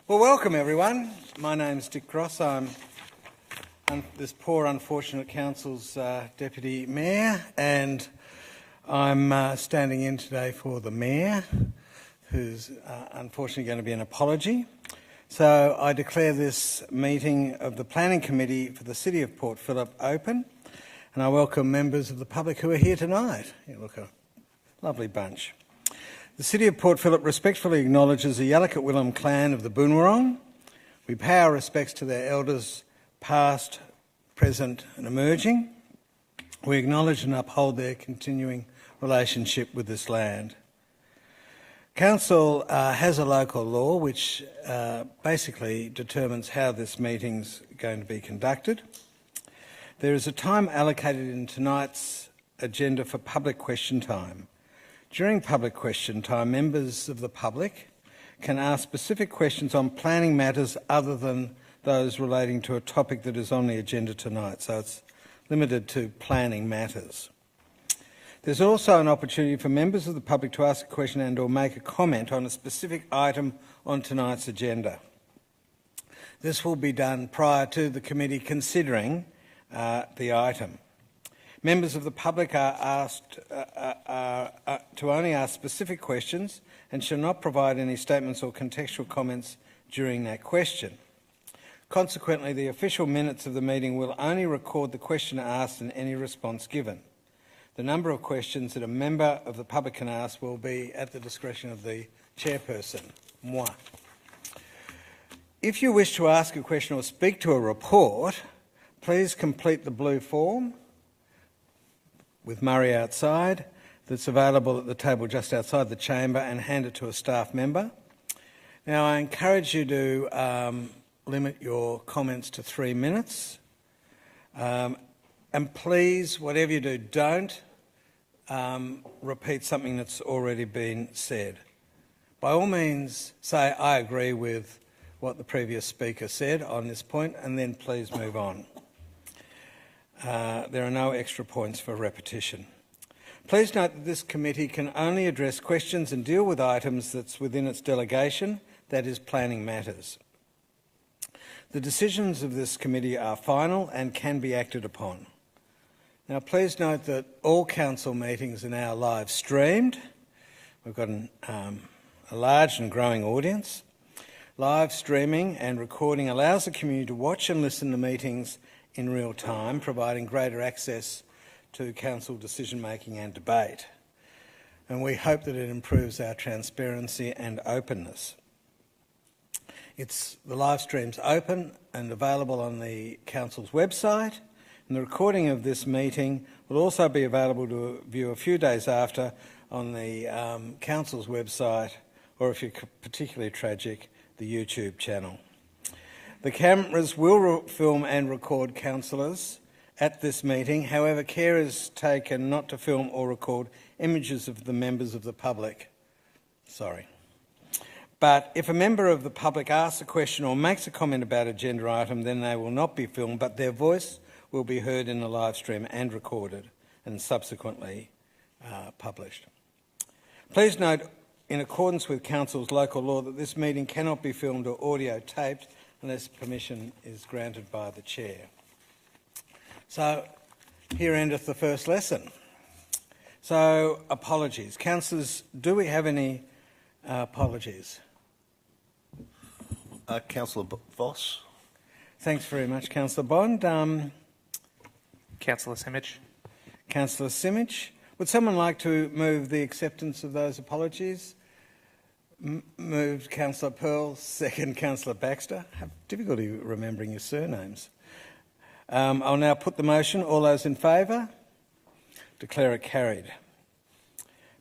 Well, welcome everyone. My name's Dick Gross. I'm this poor unfortunate council's Deputy Mayor, and I'm standing in today for the Mayor, who's unfortunately going to be an apology. So I declare this meeting of the Planning Committee for the City of Port Phillip open, and I welcome members of the public who are here tonight. You look a lovely bunch. The City of Port Phillip respectfully acknowledges the Yalukit clan of the Boonwurrung. We pay our respects to their elders past, present and emerging. We acknowledge and uphold their continuing relationship with this land. Council has a local law which basically determines how this meeting's going to be conducted. There is a time allocated in tonight's agenda for public question time. During public question time, members of the public can ask specific questions on planning matters other than those relating to a topic that is on the agenda tonight, so it's limited to planning matters. There's also an opportunity for members of the public to ask a question and or make a comment on a specific item on tonight's agenda. This will be done prior to the committee considering the item. Members of the public are asked to only ask specific questions and shall not provide any statements or contextual comments during that question. Consequently, the official minutes of the meeting will only record the question asked and any response given. The number of questions that a member of the public can ask will be at the discretion of the chairperson, moi. If you wish to ask a question or speak to a report, please complete the blue form with Murray outside that's available at the table just outside the chamber and hand it to a staff member. Now, I encourage you to limit your comments to 3 minutes. And please, whatever you do, don't repeat something that's already been said. By all means, say, I agree with what the previous speaker said on this point, and then please move on. There are no extra points for repetition. Please note that this committee can only address questions and deal with items that's within its delegation, that is, planning matters. The decisions of this committee are final and can be acted upon. Now, please note that all council meetings are now live streamed. We've got a large and growing audience. Live streaming and recording allows the community to watch and listen to meetings in real time, providing greater access to council decision-making and debate. And we hope that it improves our transparency and openness. The live stream's open and available on the council's website, and the recording of this meeting will also be available to view a few days after on the council's website, or if you're particularly tragic, the YouTube channel. The cameras will film and record councillors at this meeting. However, care is taken not to film or record images of the members of the public. But if a member of the public asks a question or makes a comment about an agenda item, then they will not be filmed, but their voice will be heard in the live stream and recorded and subsequently published. Please note, in accordance with Council's local law, that this meeting cannot be filmed or audio taped unless permission is granted by the Chair. So, here endeth the first lesson. So, apologies. Councillors, do we have any apologies? Councillor Voss. Thanks very much, Councillor Bond. Councillor Simic. Councillor Simic. Would someone like to move the acceptance of those apologies? Moved Councillor Pearl, second Councillor Baxter. I have difficulty remembering your surnames. I'll now put the motion. All those in favour? Declare it carried.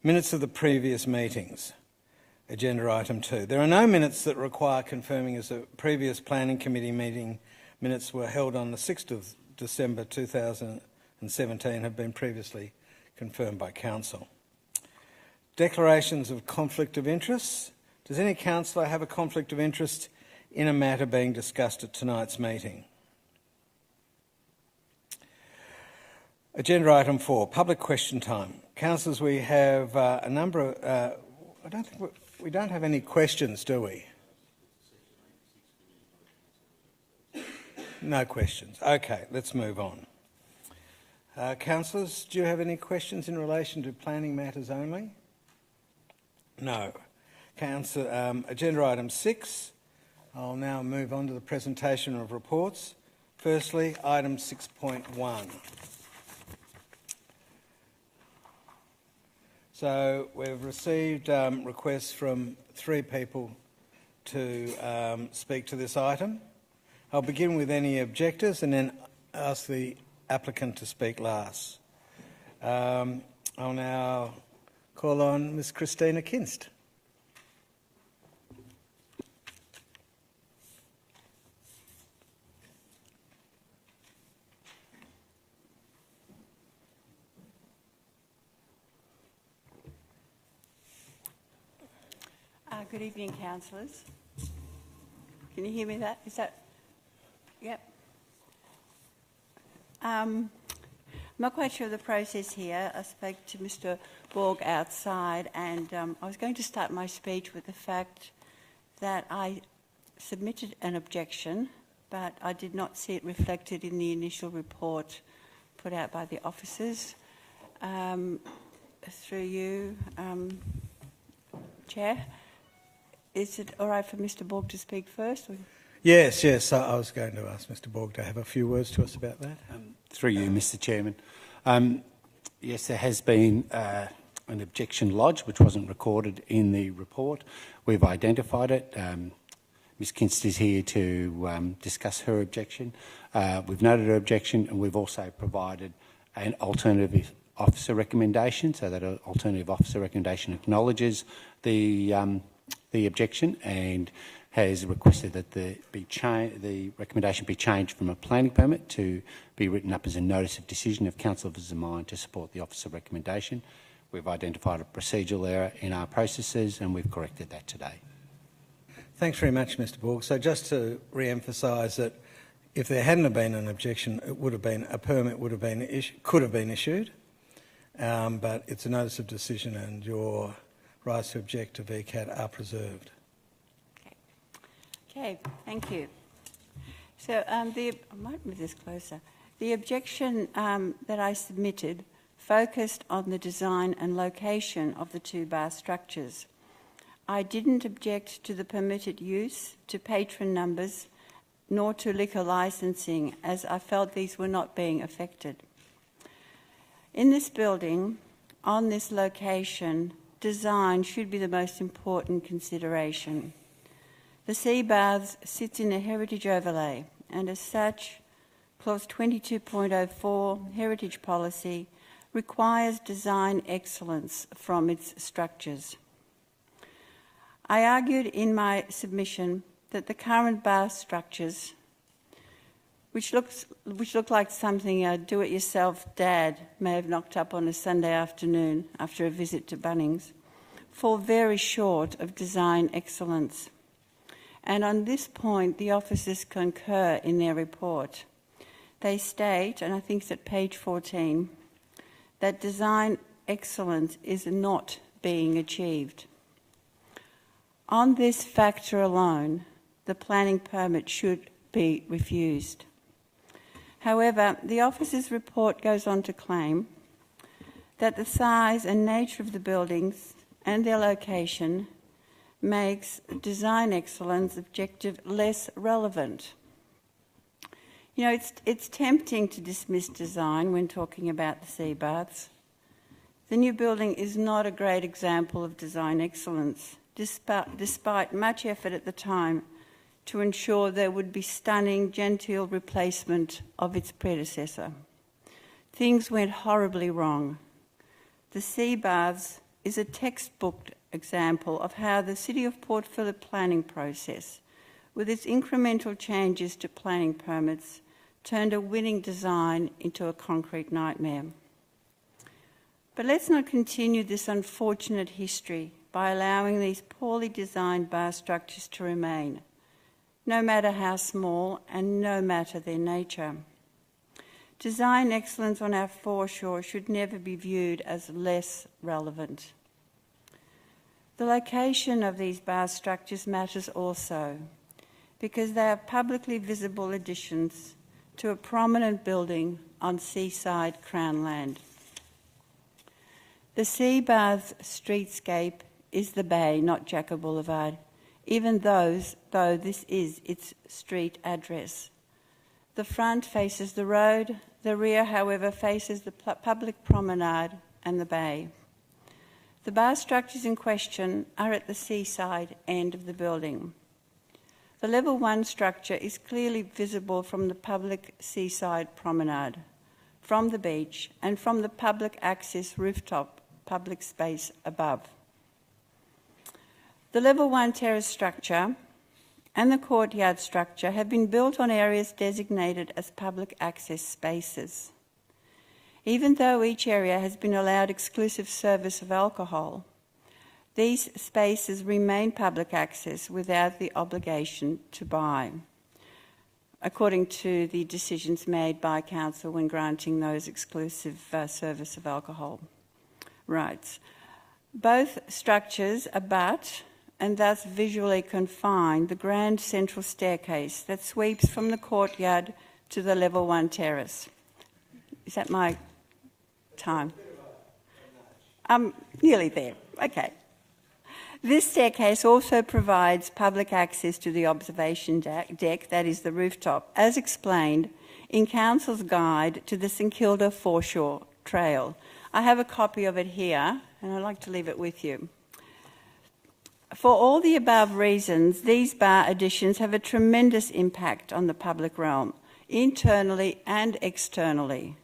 Minutes of the previous meetings. Agenda item 2. There are no minutes that require confirming, as the previous Planning Committee meeting minutes were held on the 6th of December 2017 have been previously confirmed by Council. Declarations of conflict of interest. Does any councillor have a conflict of interest in a matter being discussed at tonight's meeting? Agenda item 4, public question time. Councillors, we have a number of... we don't have any questions, do we? No questions. Okay, let's move on. Councillors, do you have any questions in relation to planning matters only? No. Agenda item 6. I'll now move on to the presentation of reports. Firstly, item 6.1. So we've received requests from 3 people to speak to this item. I'll begin with any objectors and then ask the applicant to speak last. I'll now call on Ms. Christina Kinst. Good evening, councillors. Can you hear me? Is that? Yep. I'm not quite sure of the process here. I spoke to Mr. Borg outside, and I was going to start my speech with the fact that I submitted an objection, but I did not see it reflected in the initial report put out by the officers. Through you, Chair. Is it all right for Mr. Borg to speak first? Or? Yes. I was going to ask Mr. Borg to have a few words to us about that. Through you, Mr. Chairman. Yes, there has been an objection lodged, which wasn't recorded in the report. We've identified it. Ms. Kinst is here to discuss her objection. We've noted her objection, and we've also provided an alternative officer recommendation. So that an alternative officer recommendation acknowledges the objection and has requested that the recommendation be changed from a planning permit to be written up as a notice of decision if council has a mind to support the officer recommendation. We've identified a procedural error in our processes and we've corrected that today. Thanks very much, Mr. Borg. So just to re-emphasise that if there hadn't have been an objection, it would have been a permit could have been issued, but it's a notice of decision and your rights to object to VCAT are preserved. Okay, thank you. So I might move this closer. The objection that I submitted focused on the design and location of the 2 bar structures. I didn't object to the permitted use, to patron numbers, nor to liquor licensing, as I felt these were not being affected. In this building, on this location, design should be the most important consideration. The Sea Baths sits in a heritage overlay, and as such, Clause 22.04 Heritage Policy requires design excellence from its structures. I argued in my submission that the current bar structures, which look like something a do-it-yourself dad may have knocked up on a Sunday afternoon after a visit to Bunnings, fall very short of design excellence. And on this point, the officers concur in their report. They state, and I think it's at page 14, that design excellence is not being achieved. On this factor alone, the planning permit should be refused. However, the officer's report goes on to claim that the size and nature of the buildings and their location makes design excellence objective less relevant. You know, it's tempting to dismiss design when talking about the sea baths. The new building is not a great example of design excellence, despite much effort at the time to ensure there would be stunning, genteel replacement of its predecessor. Things went horribly wrong. The Sea Baths is a textbook example of how the City of Port Phillip planning process, with its incremental changes to planning permits, turned a winning design into a concrete nightmare. But let's not continue this unfortunate history by allowing these poorly designed bar structures to remain, no matter how small and no matter their nature. Design excellence on our foreshore should never be viewed as less relevant. The location of these bar structures matters also, because they are publicly visible additions to a prominent building on seaside Crown land. The Sea Bath's streetscape is the bay, not Jacka Boulevard, even though this is its street address. The front faces the road, the rear, however, faces the public promenade and the bay. The bar structures in question are at the seaside end of the building. The level 1 structure is clearly visible from the public seaside promenade, from the beach, and from the public access rooftop public space above. The level 1 terrace structure and the courtyard structure have been built on areas designated as public access spaces. Even though each area has been allowed exclusive service of alcohol, these spaces remain public access without the obligation to buy, according to the decisions made by Council when granting those exclusive service of alcohol rights. Both structures abut and thus visually confine the grand central staircase that sweeps from the courtyard to the level 1 terrace. Is that my time? I'm nearly there. Okay. This staircase also provides public access to the observation deck, that is the rooftop, as explained in Council's guide to the St Kilda Foreshore Trail. I have a copy of it here, and I'd like to leave it with you. For all the above reasons, these bar additions have a tremendous impact on the public realm, internally and externally,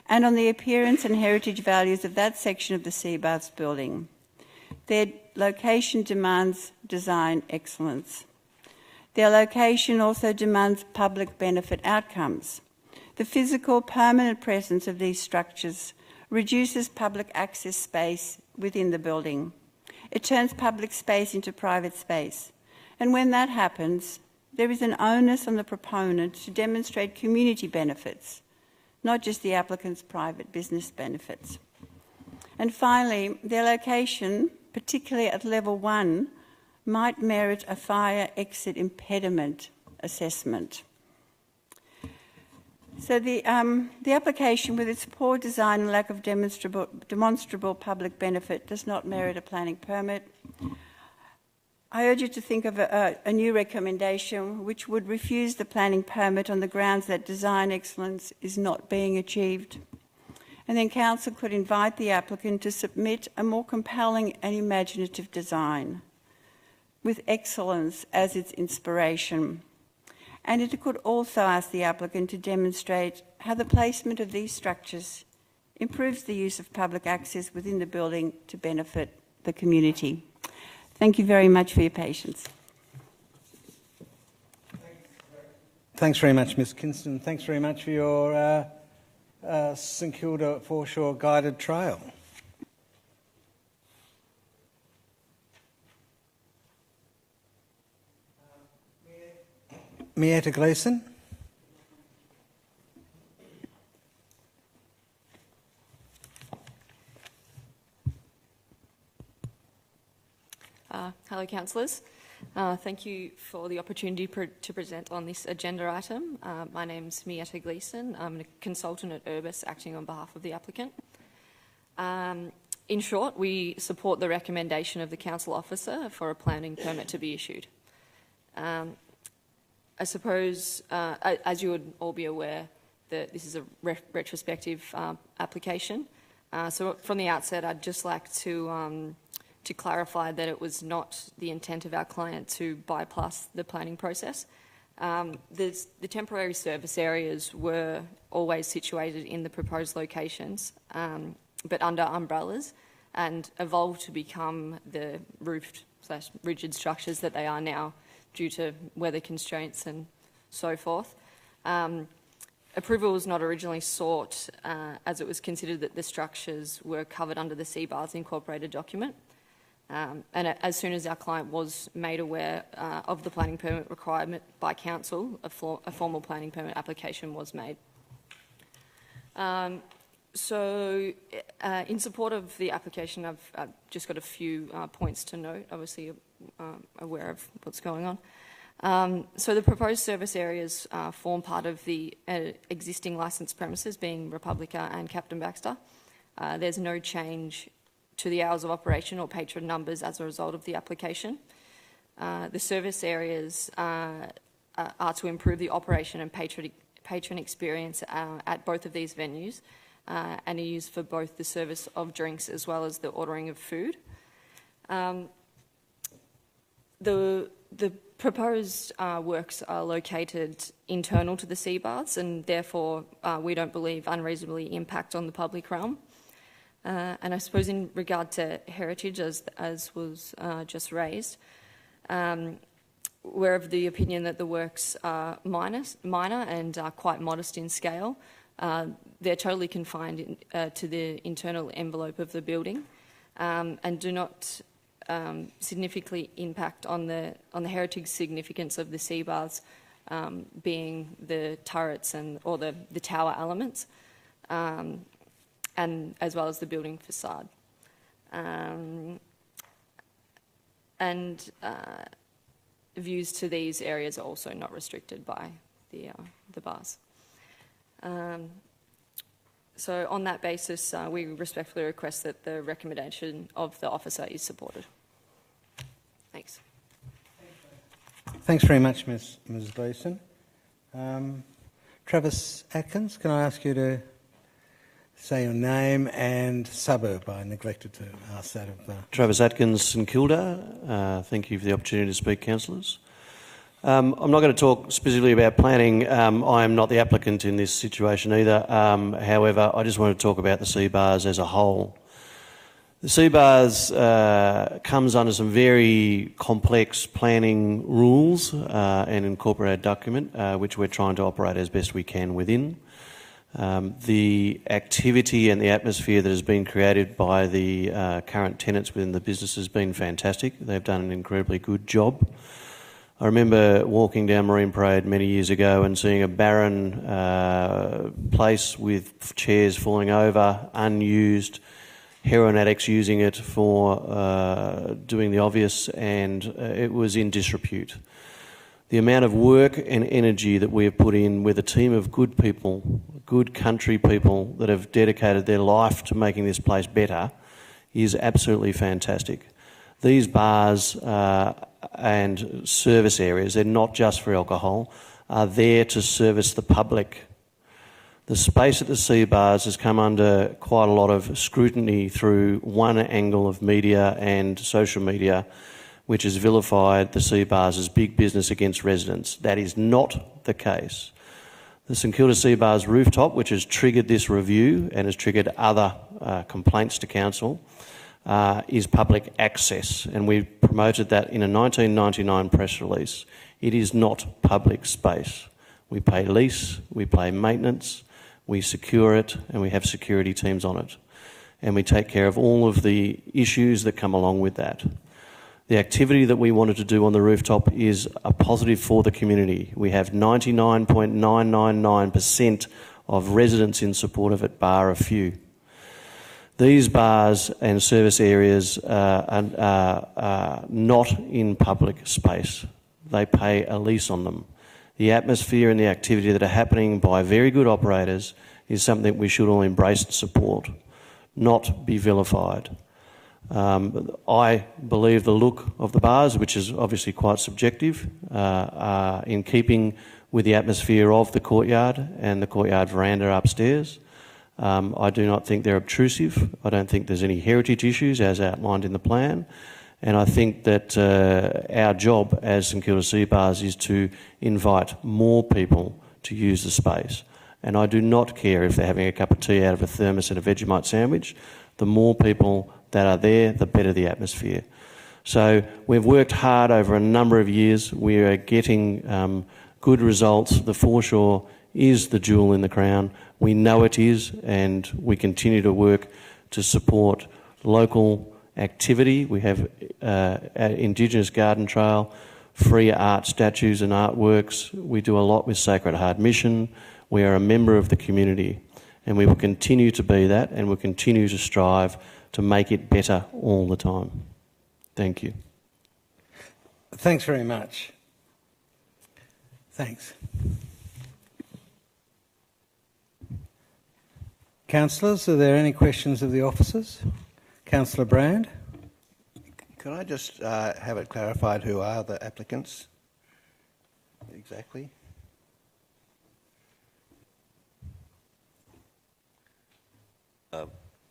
and on the appearance and heritage values of that section of the Sea Baths building. Their location demands design excellence. Their location also demands public benefit outcomes. The physical, permanent presence of these structures reduces public access space within the building. It turns public space into private space. And when that happens, there is an onus on the proponent to demonstrate community benefits, not just the applicant's private business benefits. And finally, their location, particularly at level 1, might merit a fire exit impediment assessment. So the application, with its poor design and lack of demonstrable public benefit, does not merit a planning permit. I urge you to think of a new recommendation which would refuse the planning permit on the grounds that design excellence is not being achieved. And then Council could invite the applicant to submit a more compelling and imaginative design with excellence as its inspiration. And it could also ask the applicant to demonstrate how the placement of these structures improves the use of public access within the building to benefit the community. Thank you very much for your patience. Thanks very much, Ms Kinston. Thanks very much for your St Kilda Foreshore guided trail. Mietta Gleeson. Hello, councillors. Thank you for the opportunity to present on this agenda item. My name's Mietta Gleeson. I'm a consultant at Urbis acting on behalf of the applicant. In short, we support the recommendation of the council officer for a planning permit to be issued. I suppose, as you would all be aware, that this is a retrospective application. So from the outset, I'd just like to clarify that it was not the intent of our client to bypass the planning process. The temporary service areas were always situated in the proposed locations, but under umbrellas, and evolved to become the roofed/rigid structures that they are now, due to weather constraints and so forth. Approval was not originally sought as it was considered that the structures were covered under the Sea Baths Incorporated document. And as soon as our client was made aware of the planning permit requirement by council, a formal planning permit application was made. So in support of the application, I've just got a few points to note. Obviously, aware of what's going on. So the proposed service areas form part of the existing licensed premises, being Republica and Captain Baxter. There's no change to the hours of operation or patron numbers as a result of the application. The service areas are to improve the operation and patron experience at both of these venues, and are used for both the service of drinks as well as the ordering of food. The proposed works are located internal to the sea baths, and therefore we don't believe unreasonably impact on the public realm. And I suppose in regard to heritage, as was just raised, we're of the opinion that the works are minor and are quite modest in scale. They're totally confined to the internal envelope of the building, and do not significantly impact on the heritage significance of the sea baths, being the turrets or the tower elements, and as well as the building facade. Views to these areas are also not restricted by the bars. So on that basis, we respectfully request that the recommendation of the officer is supported. Thanks. Thanks very much, Ms. Gleeson. Travis Atkins, can I ask you to say your name and suburb? I neglected to ask that of... Travis Atkins, St Kilda. Thank you for the opportunity to speak, councillors. I'm not going to talk specifically about planning. I am not the applicant in this situation either. However, I just want to talk about the sea bars as a whole. The sea bars comes under some very complex planning rules and incorporated document, which we're trying to operate as best we can within. The activity and the atmosphere that has been created by the current tenants within the business has been fantastic. They've done an incredibly good job. I remember walking down Marine Parade many years ago and seeing a barren place with chairs falling over, unused, heroin addicts using it for doing the obvious, and it was in disrepute. The amount of work and energy that we have put in with a team of good people, good country people that have dedicated their life to making this place better is absolutely fantastic. These bars and service areas, they're not just for alcohol, are there to service the public. The space at the sea bars has come under quite a lot of scrutiny through one angle of media and social media, which has vilified the sea bars as big business against residents. That is not the case. The St Kilda Sea Bars rooftop, which has triggered this review and has triggered other complaints to council, is public access, and we promoted that in a 1999 press release. It is not public space. We pay lease, we pay maintenance, we secure it, and we have security teams on it. And we take care of all of the issues that come along with that. The activity that we wanted to do on the rooftop is a positive for the community. We have 99.999% of residents in support of it, bar a few. These bars and service areas are not in public space. They pay a lease on them. The atmosphere and the activity that are happening by very good operators is something we should all embrace and support, not be vilified. I believe the look of the bars, which is obviously quite subjective, are in keeping with the atmosphere of the courtyard and the courtyard veranda upstairs. I do not think they're obtrusive. I don't think there's any heritage issues as outlined in the plan. And I think that our job as St Kilda Sea Bars is to invite more people to use the space. And I do not care if they're having a cup of tea out of a thermos and a Vegemite sandwich. The more people that are there, the better the atmosphere. So we've worked hard over a number of years. We are getting good results. The foreshore is the jewel in the crown. We know it is, and we continue to work to support local activity. We have Indigenous Garden Trail, free art statues and artworks. We do a lot with Sacred Heart Mission. We are a member of the community, and we will continue to be that, and we'll continue to strive to make it better all the time. Thank you. Thanks very much. Thanks. Councillors, are there any questions of the officers? Councillor Brand. Can I just have it clarified who are the applicants exactly?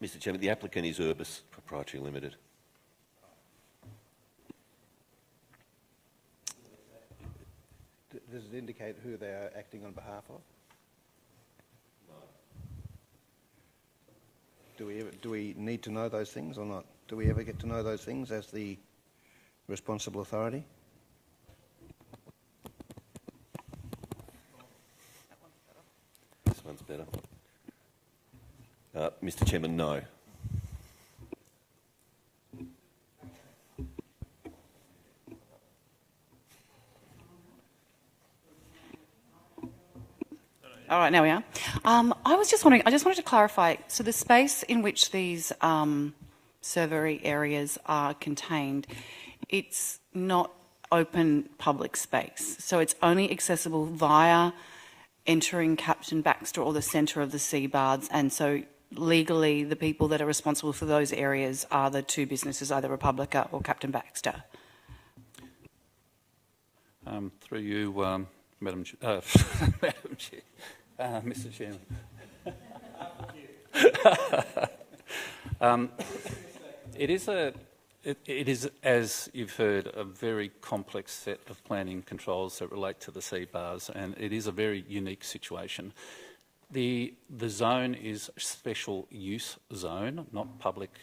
Mr Chairman, the applicant is Urbis Proprietary Limited. Does it indicate who they are acting on behalf of? Do we need to know those things or not? Do we ever get to know those things as the responsible authority? This one's better. Mr Chairman, no. All right, now we are. I was just wondering, I just wanted to clarify, so the space in which these servery areas are contained, it's not open public space, so it's only accessible via entering Captain Baxter or the centre of the sea baths, and so legally the people that are responsible for those areas are the two businesses, either Republica or Captain Baxter. Through you, Madam Chair. Madam Chair. Mr Chairman. It is, as you've heard, a very complex set of planning controls that relate to the sea bars, and it is a very unique situation. The zone is a special use zone, not public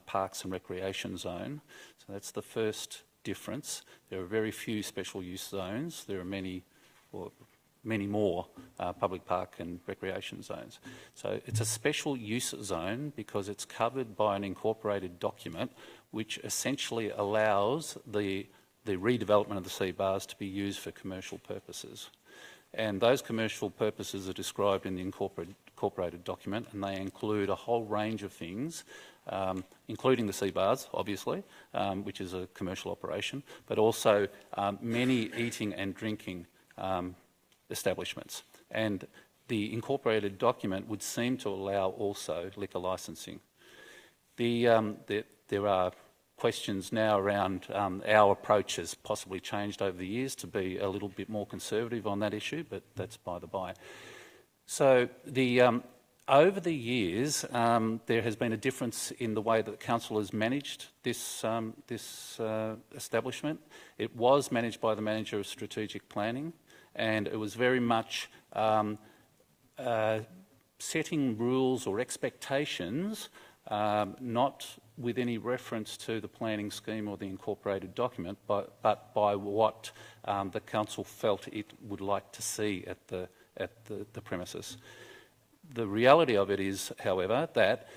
parks and recreation zone. So that's the first difference. There are very few special use zones. There are many more public park and recreation zones. So it's a special use zone because it's covered by an incorporated document which essentially allows the redevelopment of the sea bars to be used for commercial purposes. And those commercial purposes are described in the incorporated document, and they include a whole range of things, including the sea bars, obviously, which is a commercial operation, but also many eating and drinking establishments. And the incorporated document would seem to allow also liquor licensing. There are questions now around our approach has possibly changed over the years to be a little bit more conservative on that issue, but that's by the by. So over the years, there has been a difference in the way that the council has managed this establishment. It was managed by the manager of strategic planning, and it was very much setting rules or expectations, not with any reference to the planning scheme or the incorporated document, but by what the council felt it would like to see at the premises. The reality of it is, however, that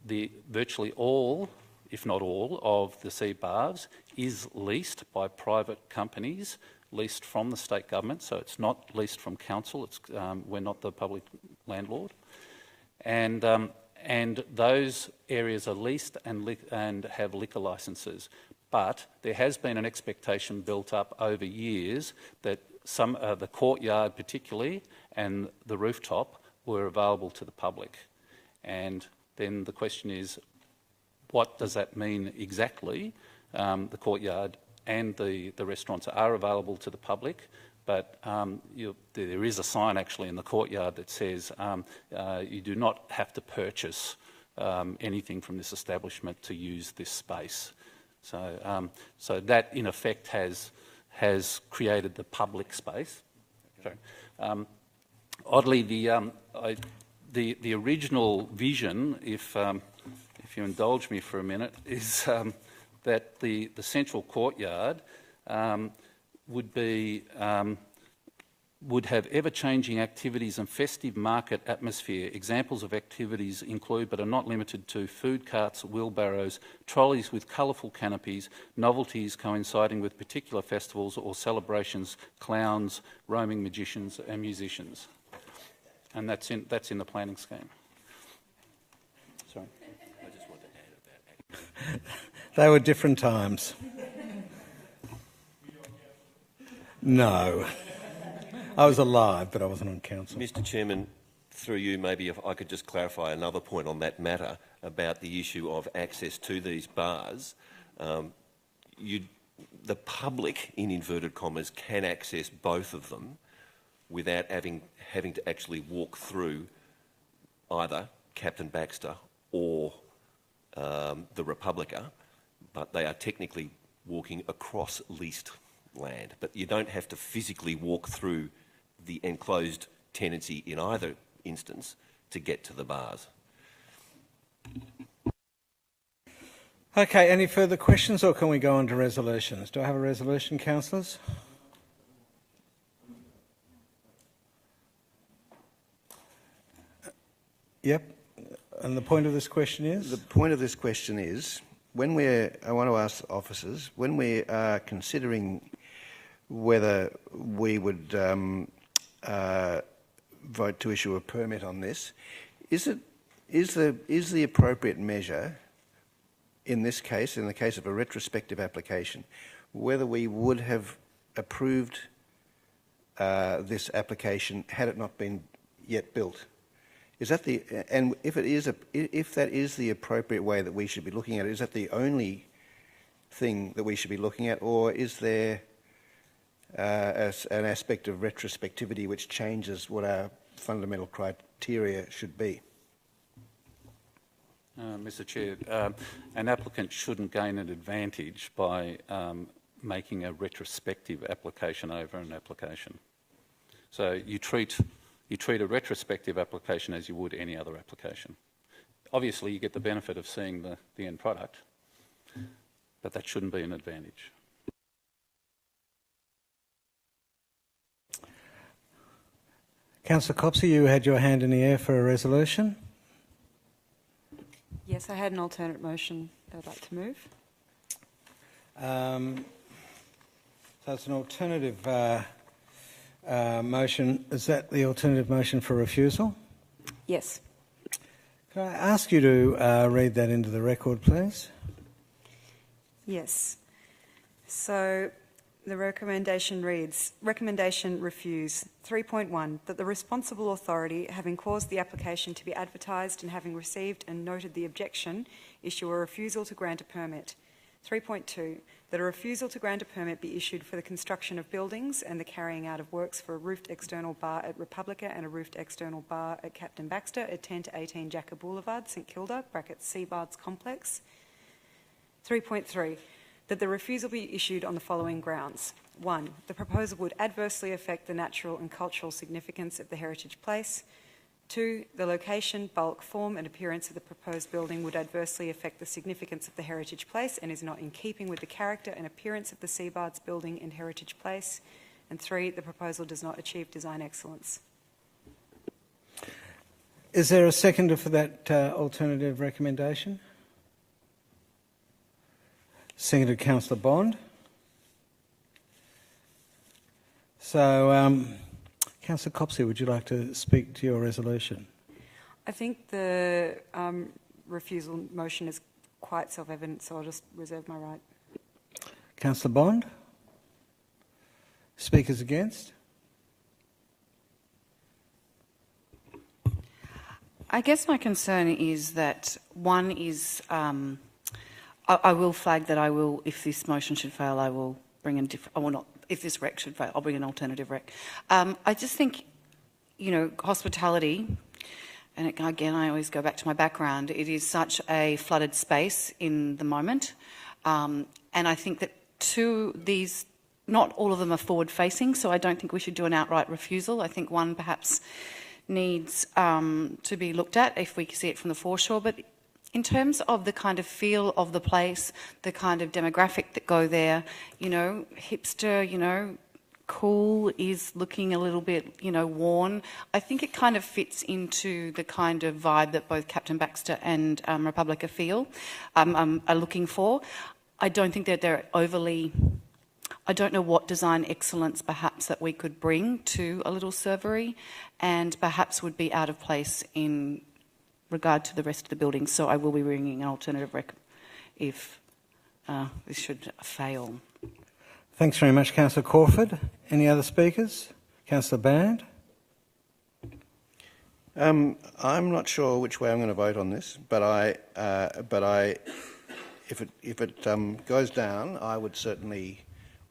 virtually all, if not all, of the sea baths is leased by private companies, leased from the state government, so it's not leased from council. We're not the public landlord, and those areas are leased and have liquor licences. But there has been an expectation built up over years that the courtyard particularly and the rooftop were available to the public. And then the question is, what does that mean exactly? The courtyard and the restaurants are available to the public, but there is a sign actually in the courtyard that says you do not have to purchase anything from this establishment to use this space. So that in effect has created the public space. Sorry. Oddly, the original vision, if you indulge me for a minute, is that the central courtyard would have ever-changing activities and festive market atmosphere. Examples of activities include, but are not limited to, food carts, wheelbarrows, trolleys with colourful canopies, novelties coinciding with particular festivals or celebrations, clowns, roaming magicians and musicians. And that's in the planning scheme. Sorry. I just want to add that. They were different times. No. I was alive, but I wasn't on council. Mr Chairman, through you, maybe if I could just clarify another point on that matter about the issue of access to these bars. The public, in inverted commas, can access both of them without having to actually walk through either Captain Baxter or the Republica, but they are technically walking across leased land. But you don't have to physically walk through the enclosed tenancy in either instance to get to the bars. Okay, any further questions, or can we go on to resolutions? Do I have a resolution, councillors? Yep. And the point of this question is? The point of this question is, I want to ask officers, when we are considering whether we would vote to issue a permit on this, is the appropriate measure in this case, in the case of a retrospective application, whether we would have approved this application had it not been yet built? Is that and if that is the appropriate way that we should be looking at it, is that the only thing that we should be looking at, or is there an aspect of retrospectivity which changes what our fundamental criteria should be? Mr Chair, an applicant shouldn't gain an advantage by making a retrospective application over an application. So you treat a retrospective application as you would any other application. Obviously, you get the benefit of seeing the end product, but that shouldn't be an advantage. Councillor Copsey, you had your hand in the air for a resolution. Yes, I had an alternate motion that I'd like to move. So it's an alternative motion. Is that the alternative motion for refusal? Yes. Can I ask you to read that into the record, please? Yes. So the recommendation reads, recommendation refuse 3.1, that the responsible authority, having caused the application to be advertised and having received and noted the objection, issue a refusal to grant a permit. 3.2, that a refusal to grant a permit be issued for the construction of buildings and the carrying out of works for a roofed external bar at Republica and a roofed external bar at Captain Baxter at 10 to 18 Jacka Boulevard, St Kilda, Seabards Complex. 3.3, that the refusal be issued on the following grounds. 1, the proposal would adversely affect the natural and cultural significance of the heritage place. 2, the location, bulk, form and appearance of the proposed building would adversely affect the significance of the heritage place and is not in keeping with the character and appearance of the Seabards building and heritage place. And 3, the proposal does not achieve design excellence. Is there a seconder for that alternative recommendation? Seconded Councillor Bond. So, Councillor Copsey, would you like to speak to your resolution? I think the refusal motion is quite self-evident, so I'll just reserve my right. Councillor Bond? Speakers against? I guess my concern is that one is I will flag that I will, if this motion should fail, I will bring in different, well not, if this rec should fail, I'll bring an alternative rec. I just think, you know, hospitality, and again I always go back to my background, it is such a flooded space in the moment, and I think that these, not all of them are forward facing, so I don't think we should do an outright refusal. I think one perhaps needs to be looked at if we see it from the foreshore, but in terms of the kind of feel of the place, the kind of demographic that go there, you know, hipster, you know, cool is looking a little bit, you know, worn. I think it kind of fits into the kind of vibe that both Captain Baxter and Republica are looking for. I don't think that they're overly, I don't know what design excellence perhaps that we could bring to a little servery and perhaps would be out of place in regard to the rest of the building. So I will be bringing an alternative rec if this should fail. Thanks very much, Councillor Crawford. Any other speakers? Councillor Band? I'm not sure which way I'm going to vote on this, but if it goes down, I would certainly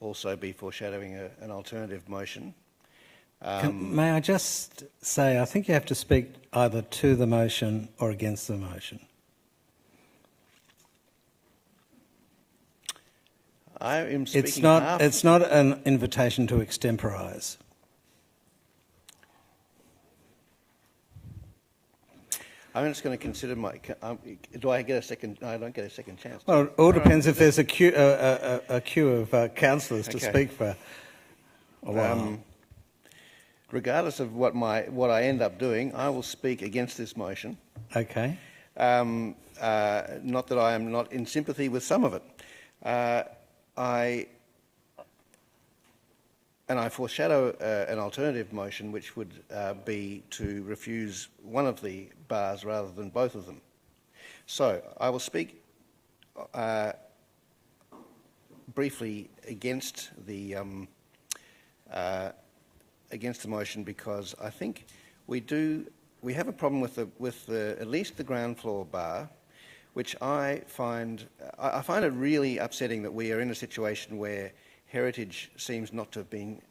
also be foreshadowing an alternative motion. May I just say, I think you have to speak either to the motion or against the motion. I am speaking It's not an invitation to extemporise. I'm just going to consider my... do I get a second... No, I don't get a second chance. Well, it all depends if there's a queue of councillors to speak for a while. Regardless of what I end up doing, I will speak against this motion. Okay. Not that I am not in sympathy with some of it. I foreshadow an alternative motion, which would be to refuse one of the bars rather than both of them. So I will speak briefly against the motion, because I think we have a problem with at least the ground floor bar, which I find it really upsetting that we are in a situation where heritage seems not to have been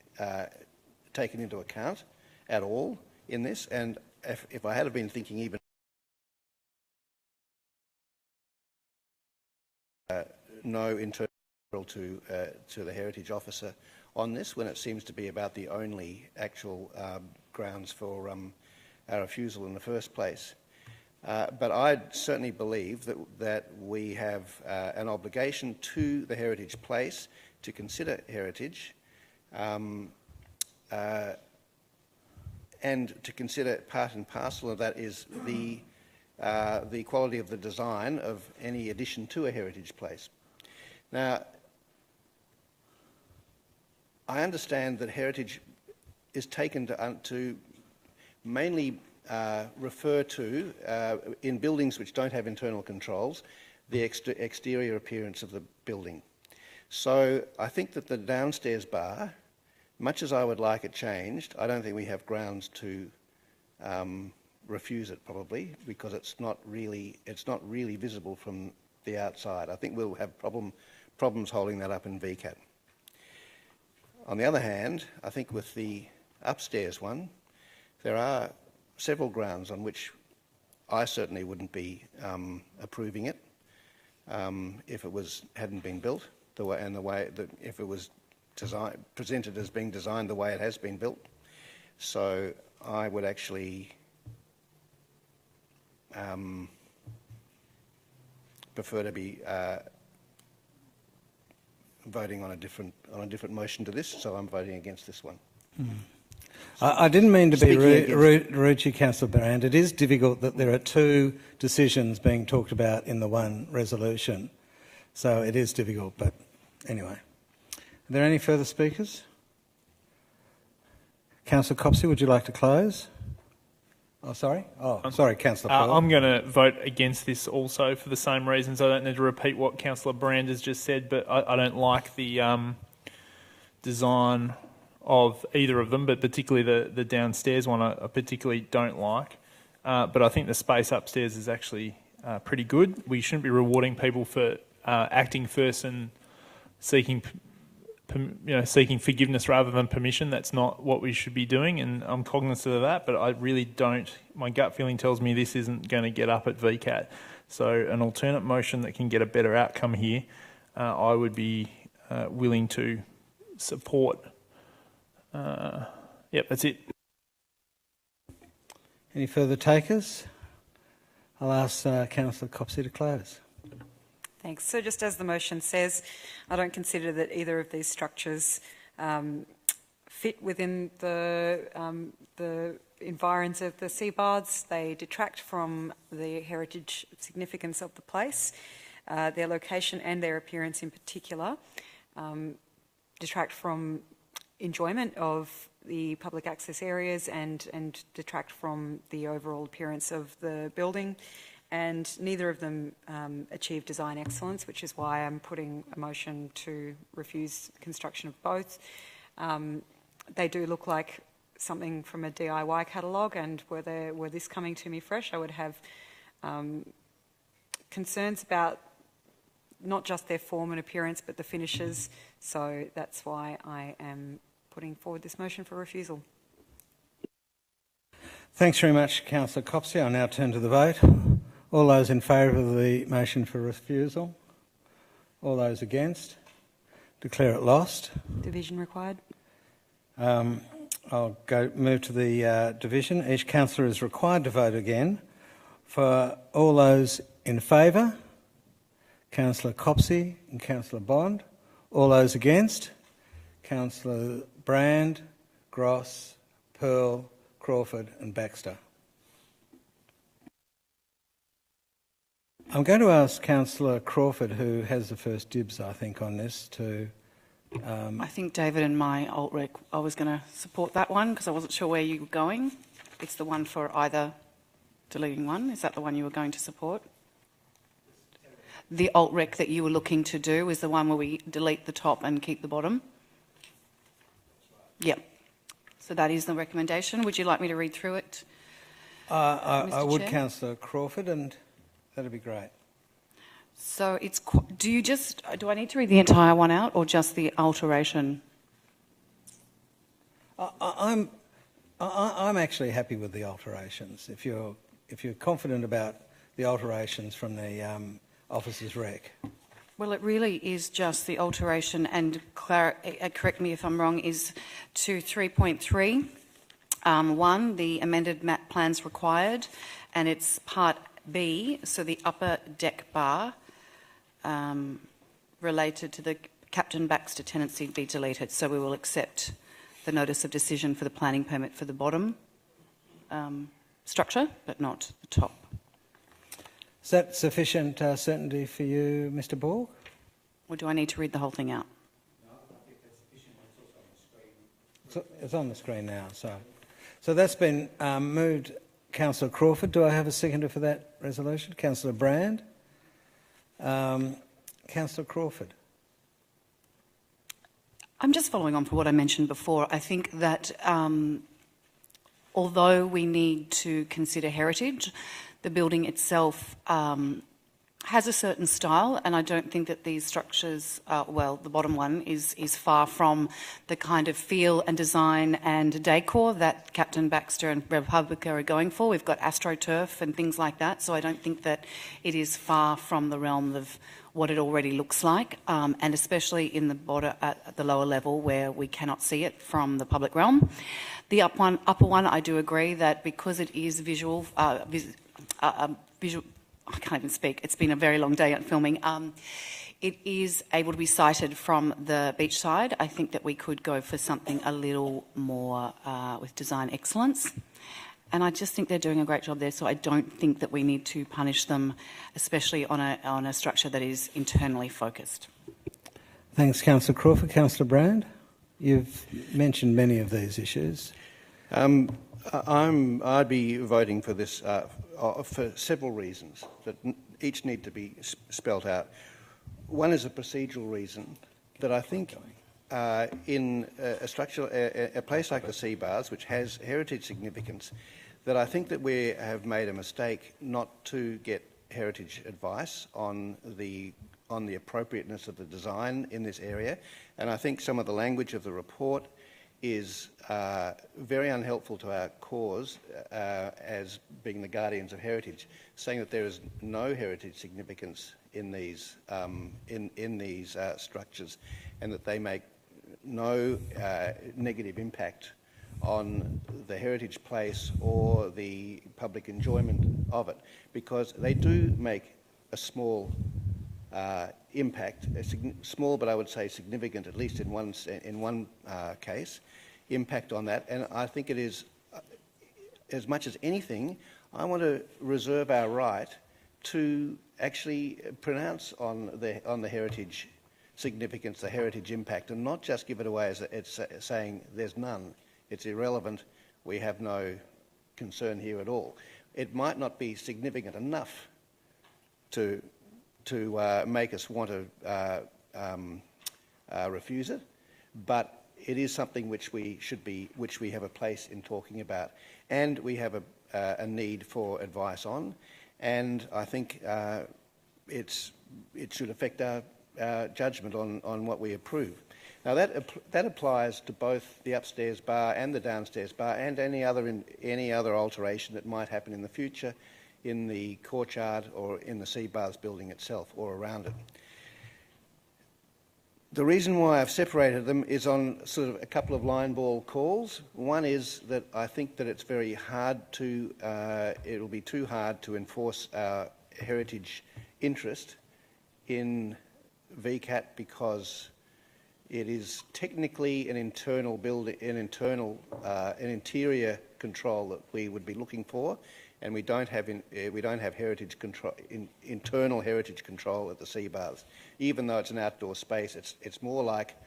taken into account at all in this. And if I had been thinking even no internal to the heritage officer on this, when it seems to be about the only actual grounds for our refusal in the first place. But I certainly believe that we have an obligation to the heritage place to consider heritage, and to consider part and parcel of that is the quality of the design of any addition to a heritage place. Now, I understand that heritage is taken to mainly refer to, in buildings which don't have internal controls, the exterior appearance of the building. So I think that the downstairs bar, much as I would like it changed, I don't think we have grounds to refuse it, probably, because it's not really visible from the outside. I think we'll have problems holding that up in VCAT. On the other hand, I think with the upstairs one, there are several grounds on which I certainly wouldn't be approving it if it hadn't been built if it was presented as being designed the way it has been built. So I would actually prefer to be voting on a different motion to this, so I'm voting against this one. I didn't mean to be rude to you, Councillor Brand. It is difficult that there are two decisions being talked about in the one resolution. So it is difficult, but anyway. Are there any further speakers? Councillor Copsey, would you like to close? Oh, sorry. Oh, sorry, Councillor Paul. I'm going to vote against this also for the same reasons. I don't need to repeat what Councillor Brand has just said, but I don't like the design of either of them, but particularly the downstairs one I particularly don't like. But I think the space upstairs is actually pretty good. We shouldn't be rewarding people for acting first and seeking forgiveness rather than permission. That's not what we should be doing, and I'm cognizant of that, but I really don't. My gut feeling tells me this isn't going to get up at VCAT. So an alternate motion that can get a better outcome here, I would be willing to support. Yep, that's it. Any further takers? I'll ask Councillor Copsey to close. Thanks. So just as the motion says, I don't consider that either of these structures fit within the environs of the sea baths. They detract from the heritage significance of the place. Their location and their appearance in particular detract from enjoyment of the public access areas and detract from the overall appearance of the building. And neither of them achieve design excellence, which is why I'm putting a motion to refuse construction of both. They do look like something from a DIY catalogue, and were this coming to me fresh, I would have concerns about not just their form and appearance, but the finishes. So that's why I am putting forward this motion for refusal. Thanks very much, Councillor Copsey. I'll now turn to the vote. All those in favour of the motion for refusal? All those against? Declare it lost. Division required. I'll move to the division. Each councillor is required to vote again. For all those in favour, Councillor Copsey and Councillor Bond. All those against, Councillor Brand, Gross, Pearl, Crawford and Baxter. I'm going to ask Councillor Crawford, who has the first dibs, I think, on this, to... I think David and my alt-rec, I was going to support that one because I wasn't sure where you were going. It's the one for either deleting one. Is that the one you were going to support? The alt-rec that you were looking to do is the one where we delete the top and keep the bottom? Yep. So that is the recommendation. Would you like me to read through it? I would, Chair? Councillor Crawford, and that'd be great. So it's, do I need to read the entire one out or just the alteration? I'm actually happy with the alterations. If you're confident about the alterations from the officer's rec. Well, it really is just the alteration, and correct me if I'm wrong, is to 3.3. 1, the amended map plans required, and it's part B, so the upper deck bar related to the Captain Baxter tenancy be deleted. So we will accept the notice of decision for the planning permit for the bottom structure, but not the top. Is that sufficient certainty for you, Mr. Borg? Or do I need to read the whole thing out? No, I think that's sufficient. It's also on the screen. It's on the screen now. So that's been moved. Councillor Crawford, do I have a seconder for that resolution? Councillor Brand? Councillor Crawford? I'm just following on from what I mentioned before. I think that although we need to consider heritage, the building itself has a certain style, and I don't think that these structures, well, the bottom one is far from the kind of feel and design and decor that Captain Baxter and Republica are going for. We've got AstroTurf and things like that, so I don't think that it is far from the realm of what it already looks like, and especially in the border at the lower level where we cannot see it from the public realm. The upper one, I do agree that because it is visual, I can't even speak. It's been a very long day at filming. It is able to be sighted from the beach side. I think that we could go for something a little more with design excellence. And I just think they're doing a great job there, so I don't think that we need to punish them, especially on a structure that is internally focused. Thanks, Councillor Crawford. Councillor Brand, you've mentioned many of these issues. I'd be voting for this for several reasons that each need to be spelt out. One is a procedural reason that I think in a place like the Sea Bars, which has heritage significance, that I think that we have made a mistake not to get heritage advice on the appropriateness of the design in this area, and I think some of the language of the report is very unhelpful to our cause as being the guardians of heritage, saying that there is no heritage significance in these structures, and that they make no negative impact on the heritage place or the public enjoyment of it, because they do make a small impact, small but I would say significant, at least in one case, impact on that. And I think it is, as much as anything, I want to reserve our right to actually pronounce on the heritage significance, the heritage impact, and not just give it away as it's saying there's none, it's irrelevant, we have no concern here at all. It might not be significant enough to make us want to refuse it, but it is something which we have a place in talking about, and we have a need for advice on, and I think it should affect our judgment on what we approve. Now that applies to both the upstairs bar and the downstairs bar, and any other alteration that might happen in the future in the courtyard or in the Sea Bars building itself or around it. The reason why I've separated them is on sort of a couple of line ball calls. One is that I think that it's very hard to, it'll be too hard to enforce our heritage interest in VCAT because it is technically an internal building, an interior control that we would be looking for, and we don't have heritage control, internal heritage control at the Sea Bars. Even though it's an outdoor space, it's more like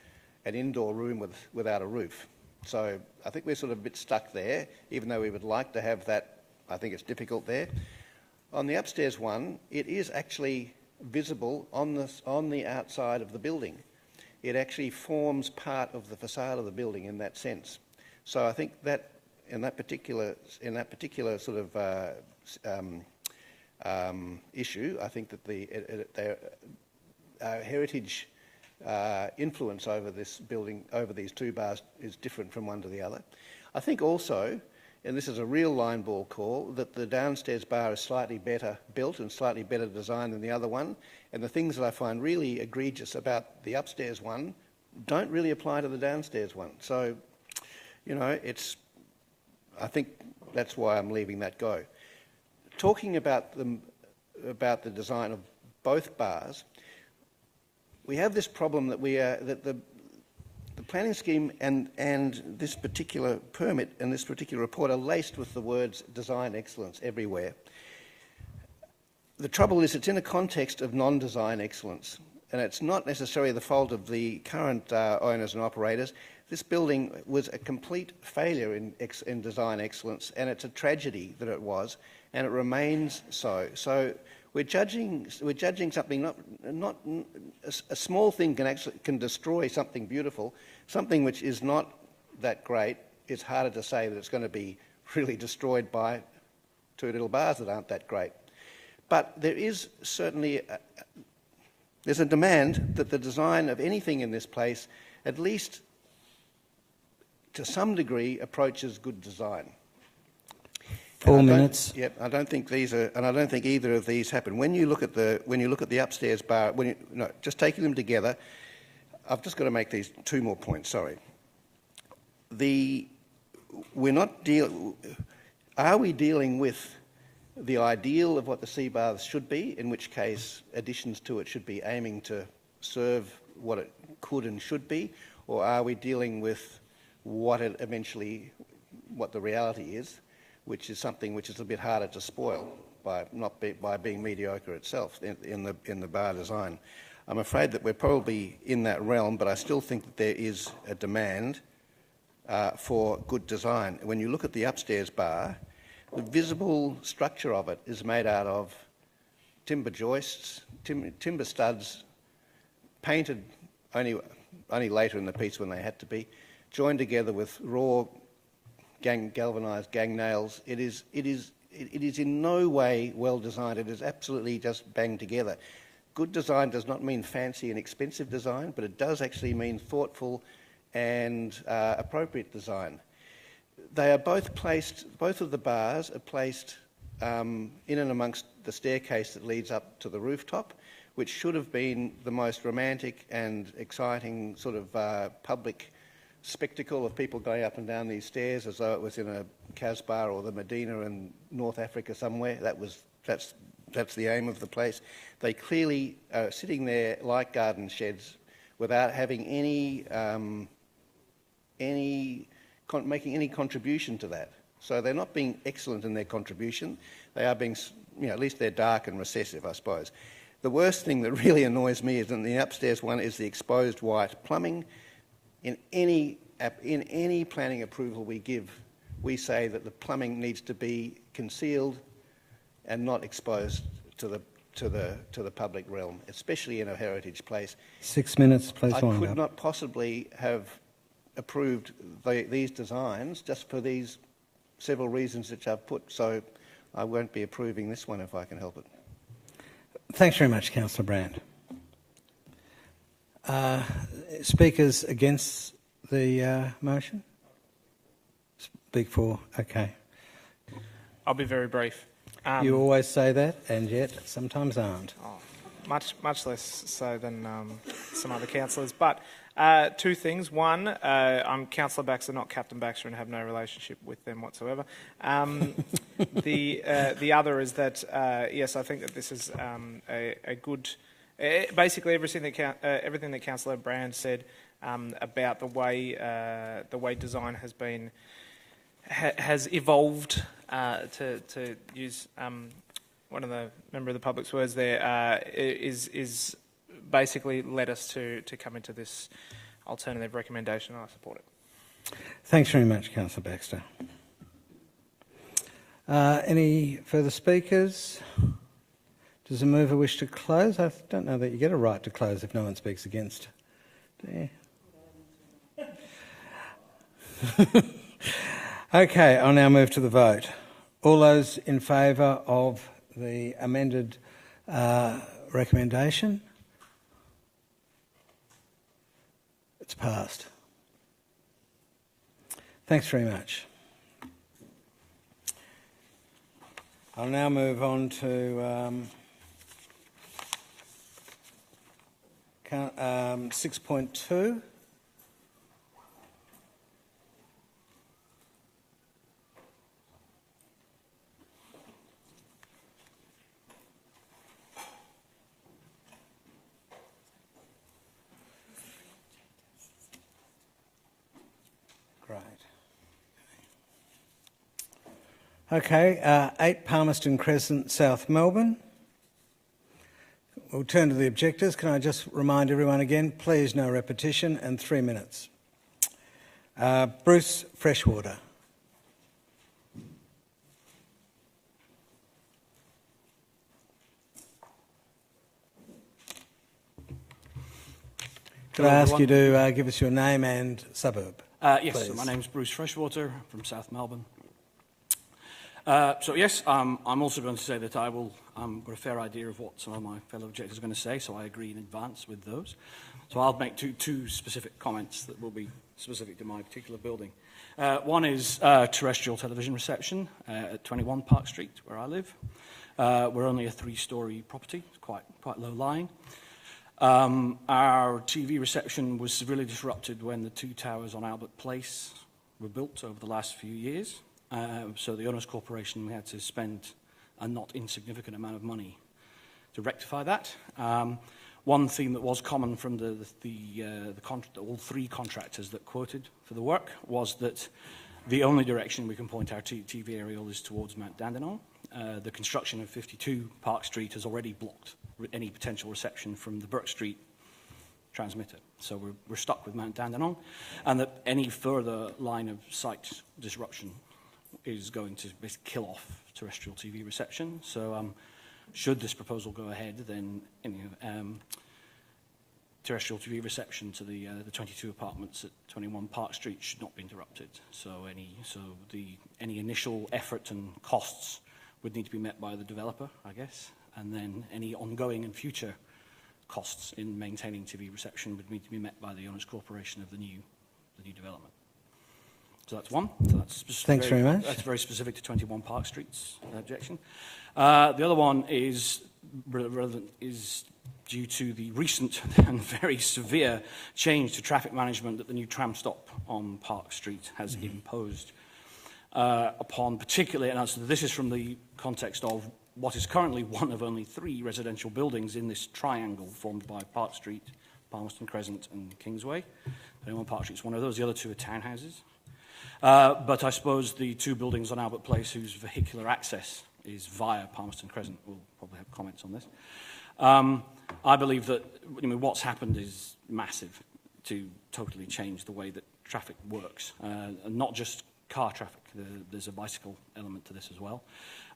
an indoor room without a roof. So I think we're sort of a bit stuck there, even though we would like to have that. I think it's difficult there. On the upstairs one, it is actually visible on the outside of the building. It actually forms part of the facade of the building in that sense. So I think that in that particular sort of issue, I think that the heritage influence over this building, over these two bars, is different from one to the other. I think also, and this is a real line ball call, that the downstairs bar is slightly better built and slightly better designed than the other one, and the things that I find really egregious about the upstairs one don't really apply to the downstairs one. So, you know, I think that's why I'm leaving that go. Talking about the design of both bars, we have this problem that the planning scheme and this particular permit and this particular report are laced with the words design excellence everywhere. The trouble is it's in a context of non-design excellence, and it's not necessarily the fault of the current owners and operators. This building was a complete failure in design excellence, and it's a tragedy that it was, and it remains so. So we're judging something. Not a small thing can destroy something beautiful. Something which is not that great, it's harder to say that it's going to be really destroyed by two little bars that aren't that great. But there is certainly there's a demand that the design of anything in this place, at least to some degree, approaches good design. 4 minutes. Yep, I don't think these are, and I don't think either of these happen. When you look at the upstairs bar, just taking them together, I've just got to make these two more points. Sorry. Are we dealing with the ideal of what the Sea Baths should be, in which case additions to it should be aiming to serve what it could and should be, or are we dealing with what the reality is, which is something which is a bit harder to spoil by being mediocre itself in the bar design? I'm afraid that we're probably in that realm, but I still think that there is a demand for good design. When you look at the upstairs bar, the visible structure of it is made out of timber joists, timber studs, painted only later in the piece when they had to be, joined together with raw galvanised gang nails. It is in no way well designed. It is absolutely just banged together. Good design does not mean fancy and expensive design, but it does actually mean thoughtful and appropriate design. They are both of the bars are placed in and amongst the staircase that leads up to the rooftop, which should have been the most romantic and exciting sort of public spectacle of people going up and down these stairs as though it was in a Casbah or the Medina in North Africa somewhere. That's the aim of the place. They clearly are sitting there like garden sheds without having making any contribution to that. So they're not being excellent in their contribution. They are being, at least they're dark and recessive, I suppose. The worst thing that really annoys me is in the upstairs one is the exposed white plumbing. In any planning approval we give, we say that the plumbing needs to be concealed and not exposed to the public realm, especially in a heritage place. 6 minutes, please. I could not possibly have approved these designs just for these several reasons which I've put, so I won't be approving this one if I can help it. Thanks very much, Councillor Brand. Speakers against the motion? Speak for, okay. I'll be very brief. You always say that, and yet sometimes aren't. Much less so than some other councillors. But two things. One, I'm Councillor Baxter, not Captain Baxter, and have no relationship with them whatsoever. The other is that, yes, I think that this is a good... basically, everything that Councillor Brand said about the way design has evolved, to use one of the member of the public's words there, is basically led us to come into this alternative recommendation, and I support it. Thanks very much, Councillor Baxter. Any further speakers? Does the mover wish to close? I don't know that you get a right to close if no one speaks against. Do you? Okay, I'll now move to the vote. All those in favour of the amended recommendation? It's passed. Thanks very much. I'll now move on to 6.2. Great. Okay, 8 Palmerston Crescent, South Melbourne. We'll turn to the objectors. Can I just remind everyone again, please no repetition and 3 minutes. Bruce Freshwater. Could I ask you to give us your name and suburb? Yes, so please? my name's Bruce Freshwater from South Melbourne. I'm also going to say that I've got a fair idea of what some of my fellow objectors are going to say, so I agree in advance with those. So I'll make two specific comments that will be specific to my particular building. One is terrestrial television reception at 21 Park Street, where I live. We're only a 3-storey property, it's quite low lying. Our TV reception was severely disrupted when the 2 towers on Albert Place were built over the last few years. So the Owners Corporation had to spend a not insignificant amount of money to rectify that. One theme that was common from all 3 contractors that quoted for the work was that the only direction we can point our TV aerial is towards Mount Dandenong. The construction of 52 Park Street has already blocked any potential reception from the Burke Street transmitter. So we're stuck with Mount Dandenong, and that any further line of sight disruption is going to basically kill off terrestrial TV reception. So should this proposal go ahead, then terrestrial TV reception to the 22 apartments at 21 Park Street should not be interrupted. So any initial effort and costs would need to be met by the developer, I guess, and then any ongoing and future costs in maintaining TV reception would need to be met by the Owners Corporation of the new development. So that's one. So that's Thanks very much. That's very specific to 21 Park Street's objection. The other one is relevant, is due to the recent and very severe change to traffic management that the new tram stop on Park Street has imposed upon particularly, and so this is from the context of what is currently one of only 3 residential buildings in this triangle formed by Park Street, Palmerston Crescent and Kingsway. 21 Park Street is one of those, the other 2 are townhouses. But I suppose the 2 buildings on Albert Place whose vehicular access is via Palmerston Crescent will probably have comments on this. I believe that what's happened is massive to totally change the way that traffic works, and not just car traffic. There's a bicycle element to this as well.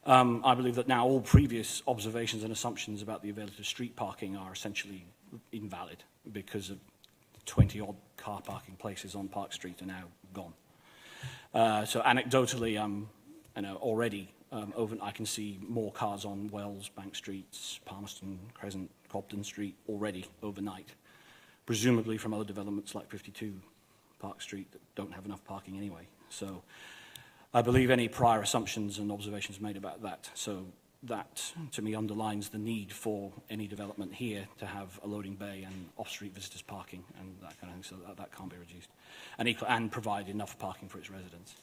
I believe that now all previous observations and assumptions about the availability of street parking are essentially invalid because of 20-odd car parking places on Park Street are now gone. So anecdotally, already I can see more cars on Wells, Bank Streets, Palmerston, Crescent, Cobden Street already overnight, presumably from other developments like 52 Park Street that don't have enough parking anyway. So I believe any prior assumptions and observations made about that. So that, to me, underlines the need for any development here to have a loading bay and off-street visitors parking and that kind of thing, so that can't be reduced. And provide enough parking for its residents.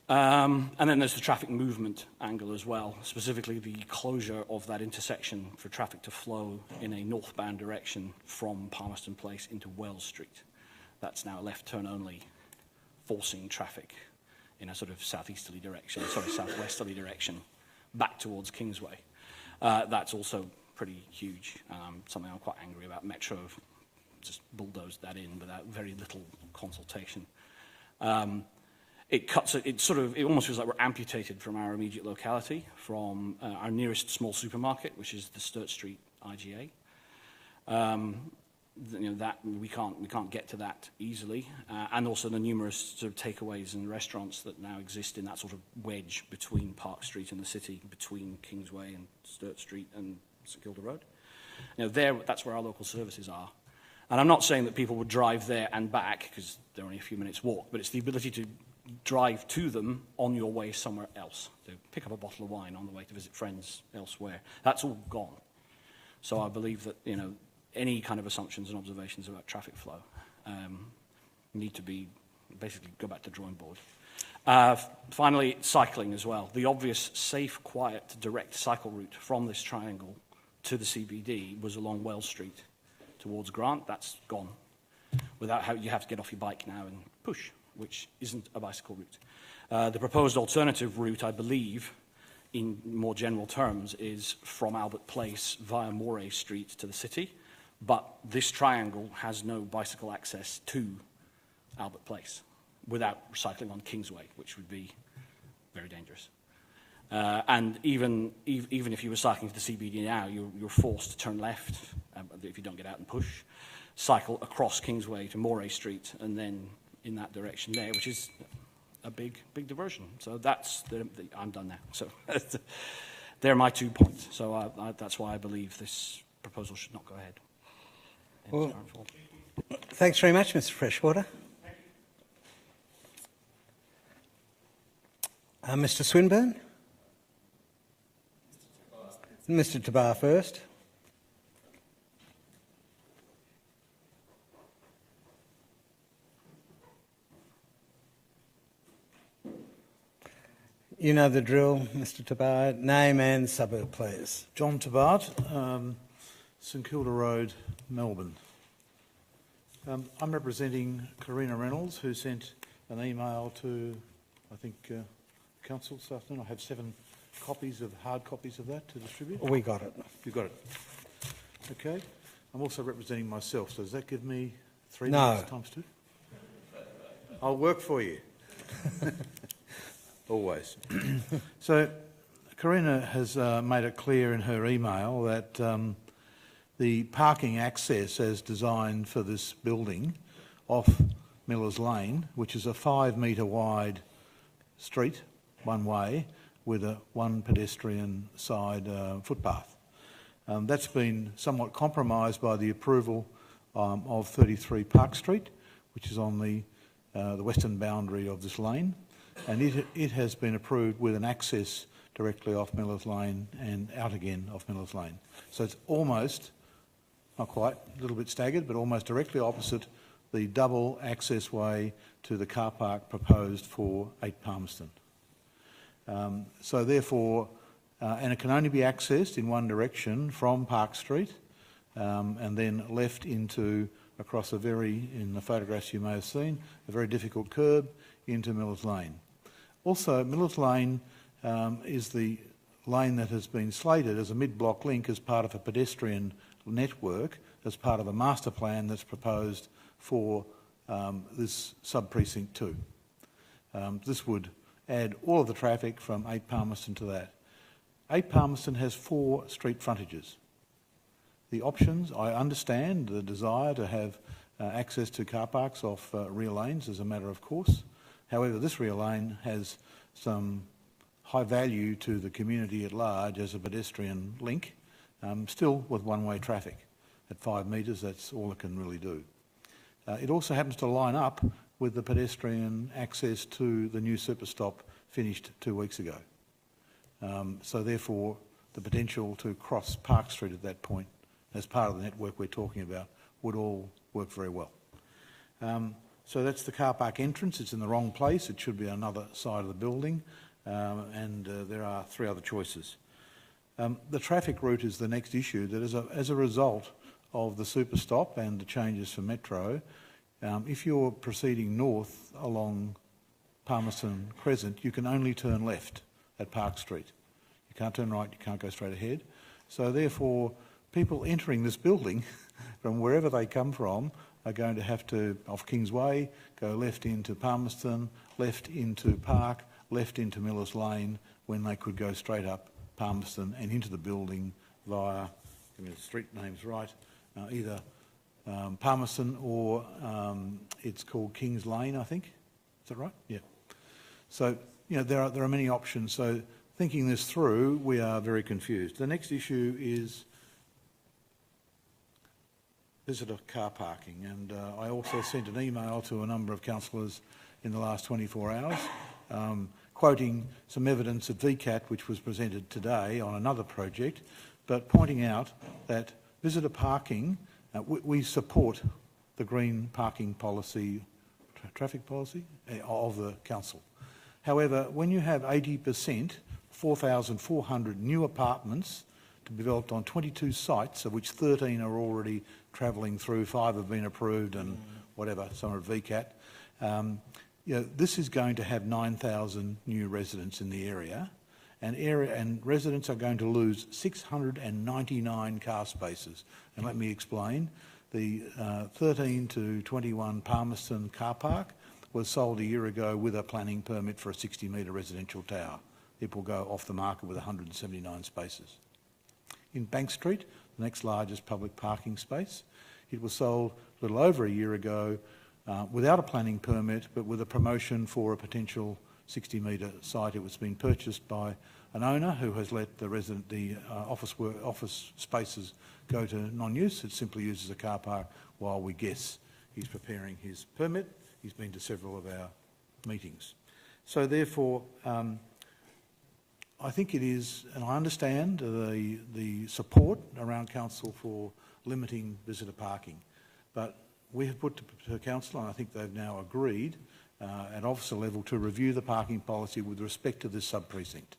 And then there's the traffic movement angle as well, specifically the closure of that intersection for traffic to flow in a northbound direction from Palmerston Place into Wells Street. That's now a left turn only, forcing traffic in a sort of southwesterly direction back towards Kingsway. That's also pretty huge, something I'm quite angry about. Metro have just bulldozed that in without very little consultation. It almost feels like we're amputated from our immediate locality, from our nearest small supermarket, which is the Sturt Street IGA. That we can't get to that easily, and also the numerous sort of takeaways and restaurants that now exist in that sort of wedge between Park Street and the city, between Kingsway and Sturt Street and St Kilda Road. That's where our local services are. And I'm not saying that people would drive there and back, because they're only a few minutes walk, but it's the ability to drive to them on your way somewhere else, to pick up a bottle of wine on the way to visit friends elsewhere. That's all gone. So I believe that, any kind of assumptions and observations about traffic flow need to be basically go back to the drawing board. Finally, cycling as well. The obvious safe, quiet, direct cycle route from this triangle to the CBD was along Wells Street towards Grant. That's gone. You have to get off your bike now and push, which isn't a bicycle route. The proposed alternative route, I believe, in more general terms, is from Albert Place via Moray Street to the city, but this triangle has no bicycle access to Albert Place without cycling on Kingsway, which would be very dangerous. And even if you were cycling to the CBD now, you're forced to turn left if you don't get out and push, cycle across Kingsway to Moray Street, and then in that direction there, which is a big diversion. So I'm done now. So they're my 2 points. So that's why I believe this proposal should not go ahead. Well, thanks very much, Mr. Freshwater. Mr. Swinburne? Mr. Tabar first. You know the drill, Mr. Tabard. Name and suburb, please. John Tabard, St Kilda Road, Melbourne. I'm representing Karina Reynolds, who sent an email to, I think, Council this afternoon. I have 7 hard copies of that to distribute. We got it. You got it. Okay. I'm also representing myself, so does that give me 3 No. minutes times 2? I'll work for you. Always. So, Karina has made it clear in her email that the parking access as designed for this building off Miller's Lane, which is a 5-metre wide street, one way, with a 1 pedestrian side footpath. That's been somewhat compromised by the approval of 33 Park Street, which is on the western boundary of this lane. And it has been approved with an access directly off Miller's Lane and out again off Miller's Lane. So it's almost, not quite, a little bit staggered, but almost directly opposite the double access way to the car park proposed for 8 Palmerston. So therefore, and it can only be accessed in one direction from Park Street and then left into, across in the photographs you may have seen, a very difficult curb into Miller's Lane. Also, Miller's Lane is the lane that has been slated as a mid-block link as part of a pedestrian network, as part of a master plan that's proposed for this sub-precinct 2. This would add all of the traffic from 8 Palmerston to that. 8 Palmerston has 4 street frontages. The options, I understand the desire to have access to car parks off rear lanes as a matter of course. However, this rear lane has some high value to the community at large as a pedestrian link, still with one-way traffic. At 5 metres, that's all it can really do. It also happens to line up with the pedestrian access to the new super stop finished 2 weeks ago. So therefore, the potential to cross Park Street at that point as part of the network we're talking about would all work very well. So that's the car park entrance. It's in the wrong place. It should be on another side of the building, and there are 3 other choices. The traffic route is the next issue. That as a result of the super stop and the changes for Metro, if you're proceeding north along Palmerston Crescent, you can only turn left at Park Street. You can't turn right, you can't go straight ahead. So therefore, people entering this building from wherever they come from are going to have to, off Kingsway, go left into Palmerston, left into Park, left into Millers Lane, when they could go straight up Palmerston and into the building via, give me the street names right, either Palmerston or it's called Kings Lane, I think. Is that right? Yeah. So, you know, there are many options. So thinking this through, we are very confused. The next issue is visitor car parking, and I also sent an email to a number of councillors in the last 24 hours quoting some evidence of VCAT which was presented today on another project, but pointing out that visitor parking, we support the green parking policy, traffic policy of the council. However, when you have 80%, 4,400 new apartments to be developed on 22 sites, of which 13 are already travelling through, 5 have been approved and whatever, some are at VCAT. You know, this is going to have 9,000 new residents in the area, and residents are going to lose 699 car spaces. And let me explain. The 13 to 21 Palmerston car park was sold a year ago with a planning permit for a 60-metre residential tower. It will go off the market with 179 spaces. In Bank Street, the next largest public parking space, it was sold a little over a year ago without a planning permit, but with a promotion for a potential 60-metre site. It was being purchased by an owner who has let the office spaces go to non-use. It simply uses a car park while we guess he's preparing his permit. He's been to several of our meetings. So therefore, I think it is, and I understand the support around council for limiting visitor parking, but we have put to council, and I think they've now agreed at officer level to review the parking policy with respect to this sub-precinct.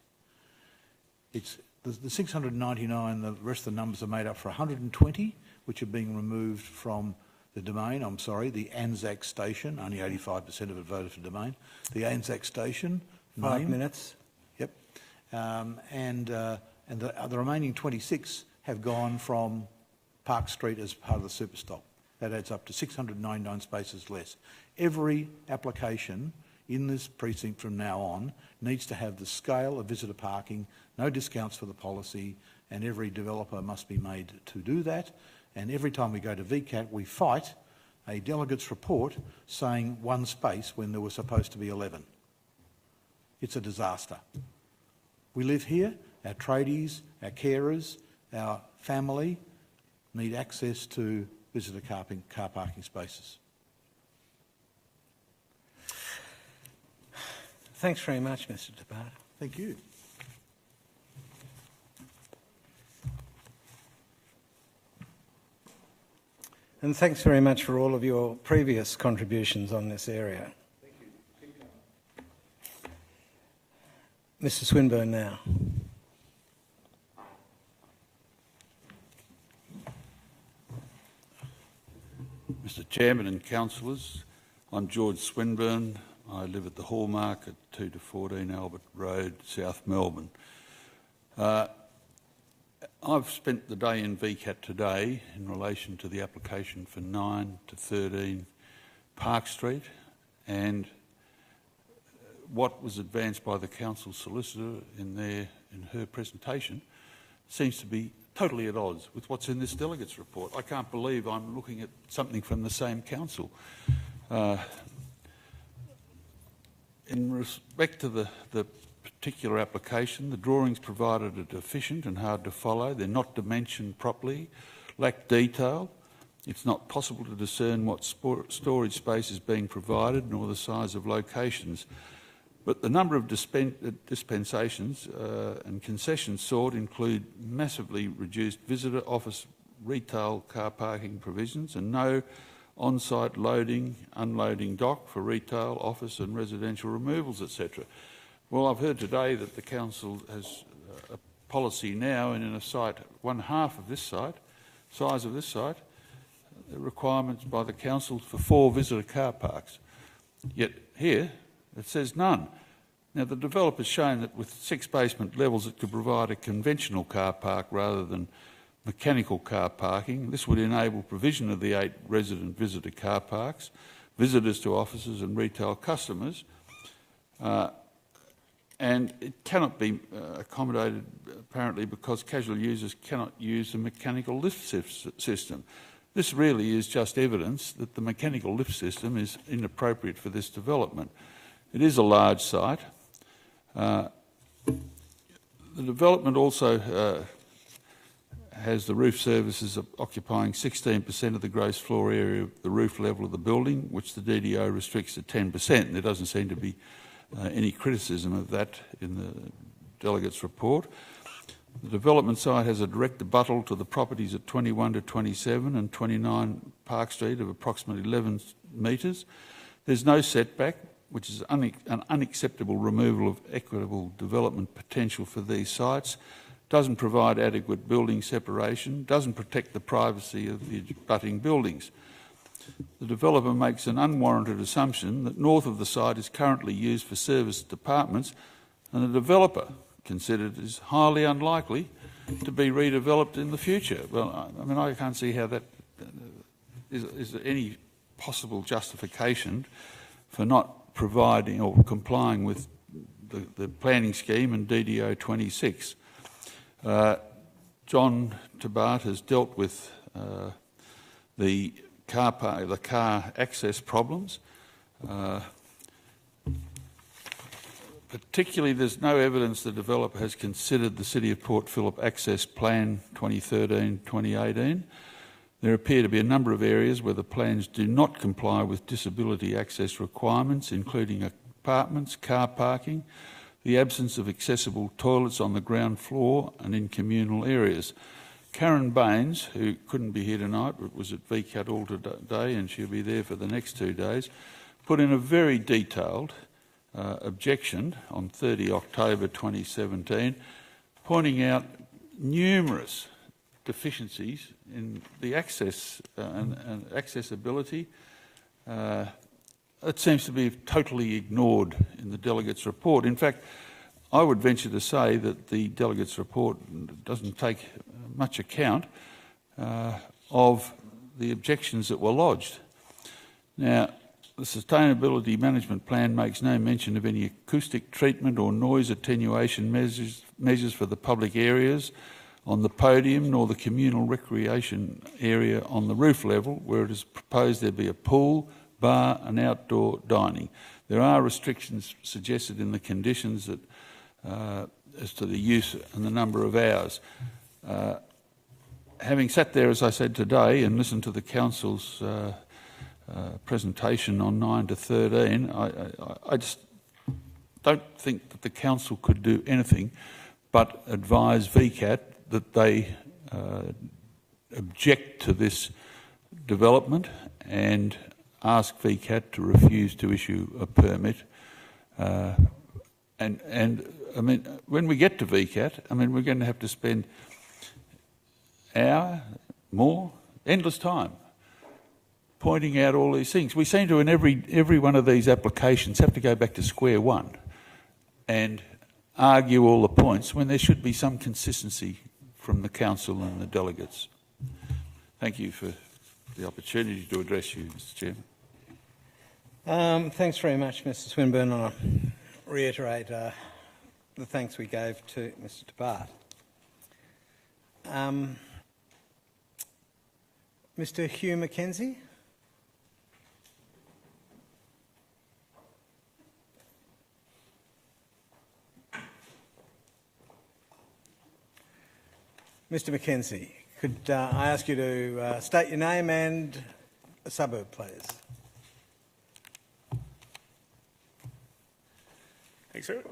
It's the 699, the rest of the numbers are made up for 120, which are being removed from the domain, the Anzac Station, only 85% of it voted for domain. The Anzac Station. 5 minutes. Yep. And the remaining 26 have gone from Park Street as part of the super stop. That adds up to 699 spaces less. Every application in this precinct from now on needs to have the scale of visitor parking, no discounts for the policy, and every developer must be made to do that. And every time we go to VCAT, we fight a delegate's report saying 1 space when there was supposed to be 11. It's a disaster. We live here, our tradies, our carers, our family need access to visitor car parking spaces. Thanks very much, Mr. DeBarter. Thank you. And thanks very much for all of your previous contributions on this area. Thank you. Mr. Swinburne now. Mr. Chairman and councillors, I'm George Swinburne. I live at the Hallmark at 2 to 14 Albert Road, South Melbourne. I've spent the day in VCAT today in relation to the application for 9 to 13 Park Street, and what was advanced by the council solicitor in her presentation seems to be totally at odds with what's in this delegate's report. I can't believe I'm looking at something from the same council. In respect to the particular application, the drawings provided are deficient and hard to follow. They're not dimensioned properly, lack detail. It's not possible to discern what storage space is being provided nor the size of locations. But the number of dispensations and concessions sought include massively reduced visitor, office, retail, car parking provisions and no on-site loading, unloading dock for retail, office and residential removals, etc. Well, I've heard today that the council has a policy now, and in a site, one half of this site, size of this site, the requirements by the council for 4 visitor car parks. Yet here it says none. Now the developer's shown that with 6 basement levels it could provide a conventional car park rather than mechanical car parking. This would enable provision of the 8 resident visitor car parks, visitors to offices and retail customers, and it cannot be accommodated apparently because casual users cannot use the mechanical lift system. This really is just evidence that the mechanical lift system is inappropriate for this development. It is a large site. The development also has the roof services occupying 16% of the gross floor area of the roof level of the building, which the DDO restricts to 10%. There doesn't seem to be any criticism of that in the delegate's report. The development site has a direct abuttal to the properties at 21 to 27 and 29 Park Street of approximately 11 metres. There's no setback, which is an unacceptable removal of equitable development potential for these sites, doesn't provide adequate building separation, doesn't protect the privacy of the abutting buildings. The developer makes an unwarranted assumption that north of the site is currently used for service departments, and the developer considered is highly unlikely to be redeveloped in the future. Well, I mean, I can't see how that is there any possible justification for not providing or complying with the planning scheme and DDO 26. John Tabat has dealt with the car access problems. Particularly, there's no evidence the developer has considered the City of Port Phillip Access Plan 2013-2018. There appear to be a number of areas where the plans do not comply with disability access requirements, including apartments, car parking, the absence of accessible toilets on the ground floor and in communal areas. Karen Baines, who couldn't be here tonight but was at VCAT all today and she'll be there for the next 2 days, put in a very detailed objection on 30 October 2017, pointing out numerous deficiencies in the access and accessibility. It seems to be totally ignored in the delegate's report. In fact, I would venture to say that the delegate's report doesn't take much account of the objections that were lodged. Now, the Sustainability Management Plan makes no mention of any acoustic treatment or noise attenuation measures for the public areas on the podium, nor the communal recreation area on the roof level, where it is proposed there be a pool, bar and outdoor dining. There are restrictions suggested in the conditions that, as to the use and the number of hours. Having sat there, as I said today, and listened to the council's presentation on 9 to 13, I just don't think that the council could do anything but advise VCAT that they object to this development and ask VCAT to refuse to issue a permit. And I mean, when we get to VCAT, I mean, we're going to have to spend hour, more, endless time pointing out all these things. We seem to, in every one of these applications, have to go back to square one and argue all the points when there should be some consistency from the council and the delegates. Thank you for the opportunity to address you, Mr. Chairman. Thanks very much, Mr. Swinburne. I'll reiterate the thanks we gave to Mr. Tabat. Mr. Hugh Mackenzie? Mr. Mackenzie, could I ask you to state your name and a suburb, please? Thanks, sir.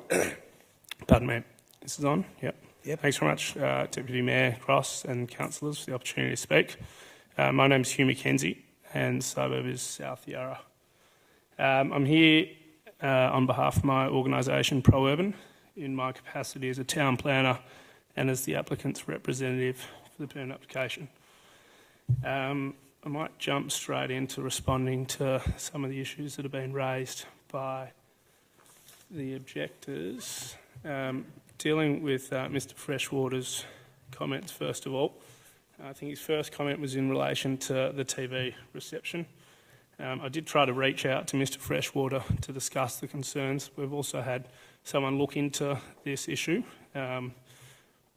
Pardon me. This is on? Yep. Thanks very much, Deputy Mayor Cross and councillors, for the opportunity to speak. My name is Hugh Mackenzie and suburb is South Yarra. I'm here on behalf of my organisation, Pro-Urban, in my capacity as a town planner and as the applicant's representative for the permit application. I might jump straight into responding to some of the issues that have been raised by the objectors. Dealing with Mr. Freshwater's comments, first of all, I think his first comment was in relation to the TV reception. I did try to reach out to Mr. Freshwater to discuss the concerns. We've also had someone look into this issue.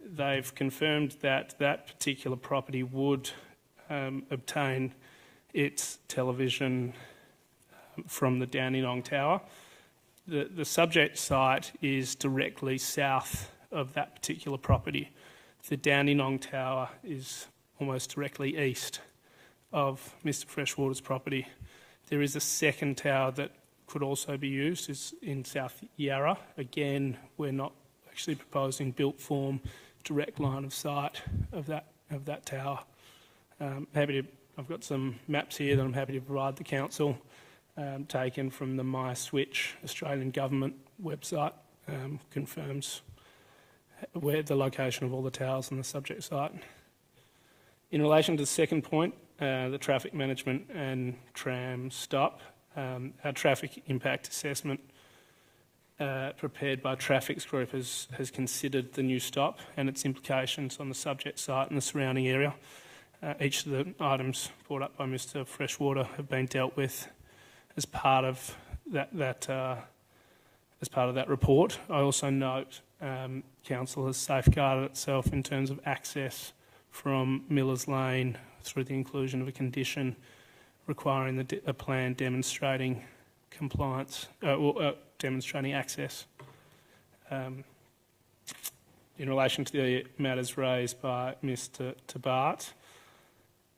They've confirmed that that particular property would obtain its television from the Dandenong Tower. The subject site is directly south of that particular property. The Dandenong Tower is almost directly east of Mr. Freshwater's property. There is a second tower that could also be used, is in South Yarra. Again, we're not actually proposing built form direct line of sight of that tower. I've got some maps here that I'm happy to provide the council, taken from the My Switch Australian Government website, confirms where the location of all the towers on the subject site. In relation to the second point, the traffic management and tram stop, our traffic impact assessment prepared by Traffic's Group has considered the new stop and its implications on the subject site and the surrounding area. Each of the items brought up by Mr. Freshwater have been dealt with as part of that report. I also note Council has safeguarded itself in terms of access from Millers Lane through the inclusion of a condition requiring a plan demonstrating compliance, demonstrating access. In relation to the matters raised by Mr. Tabart,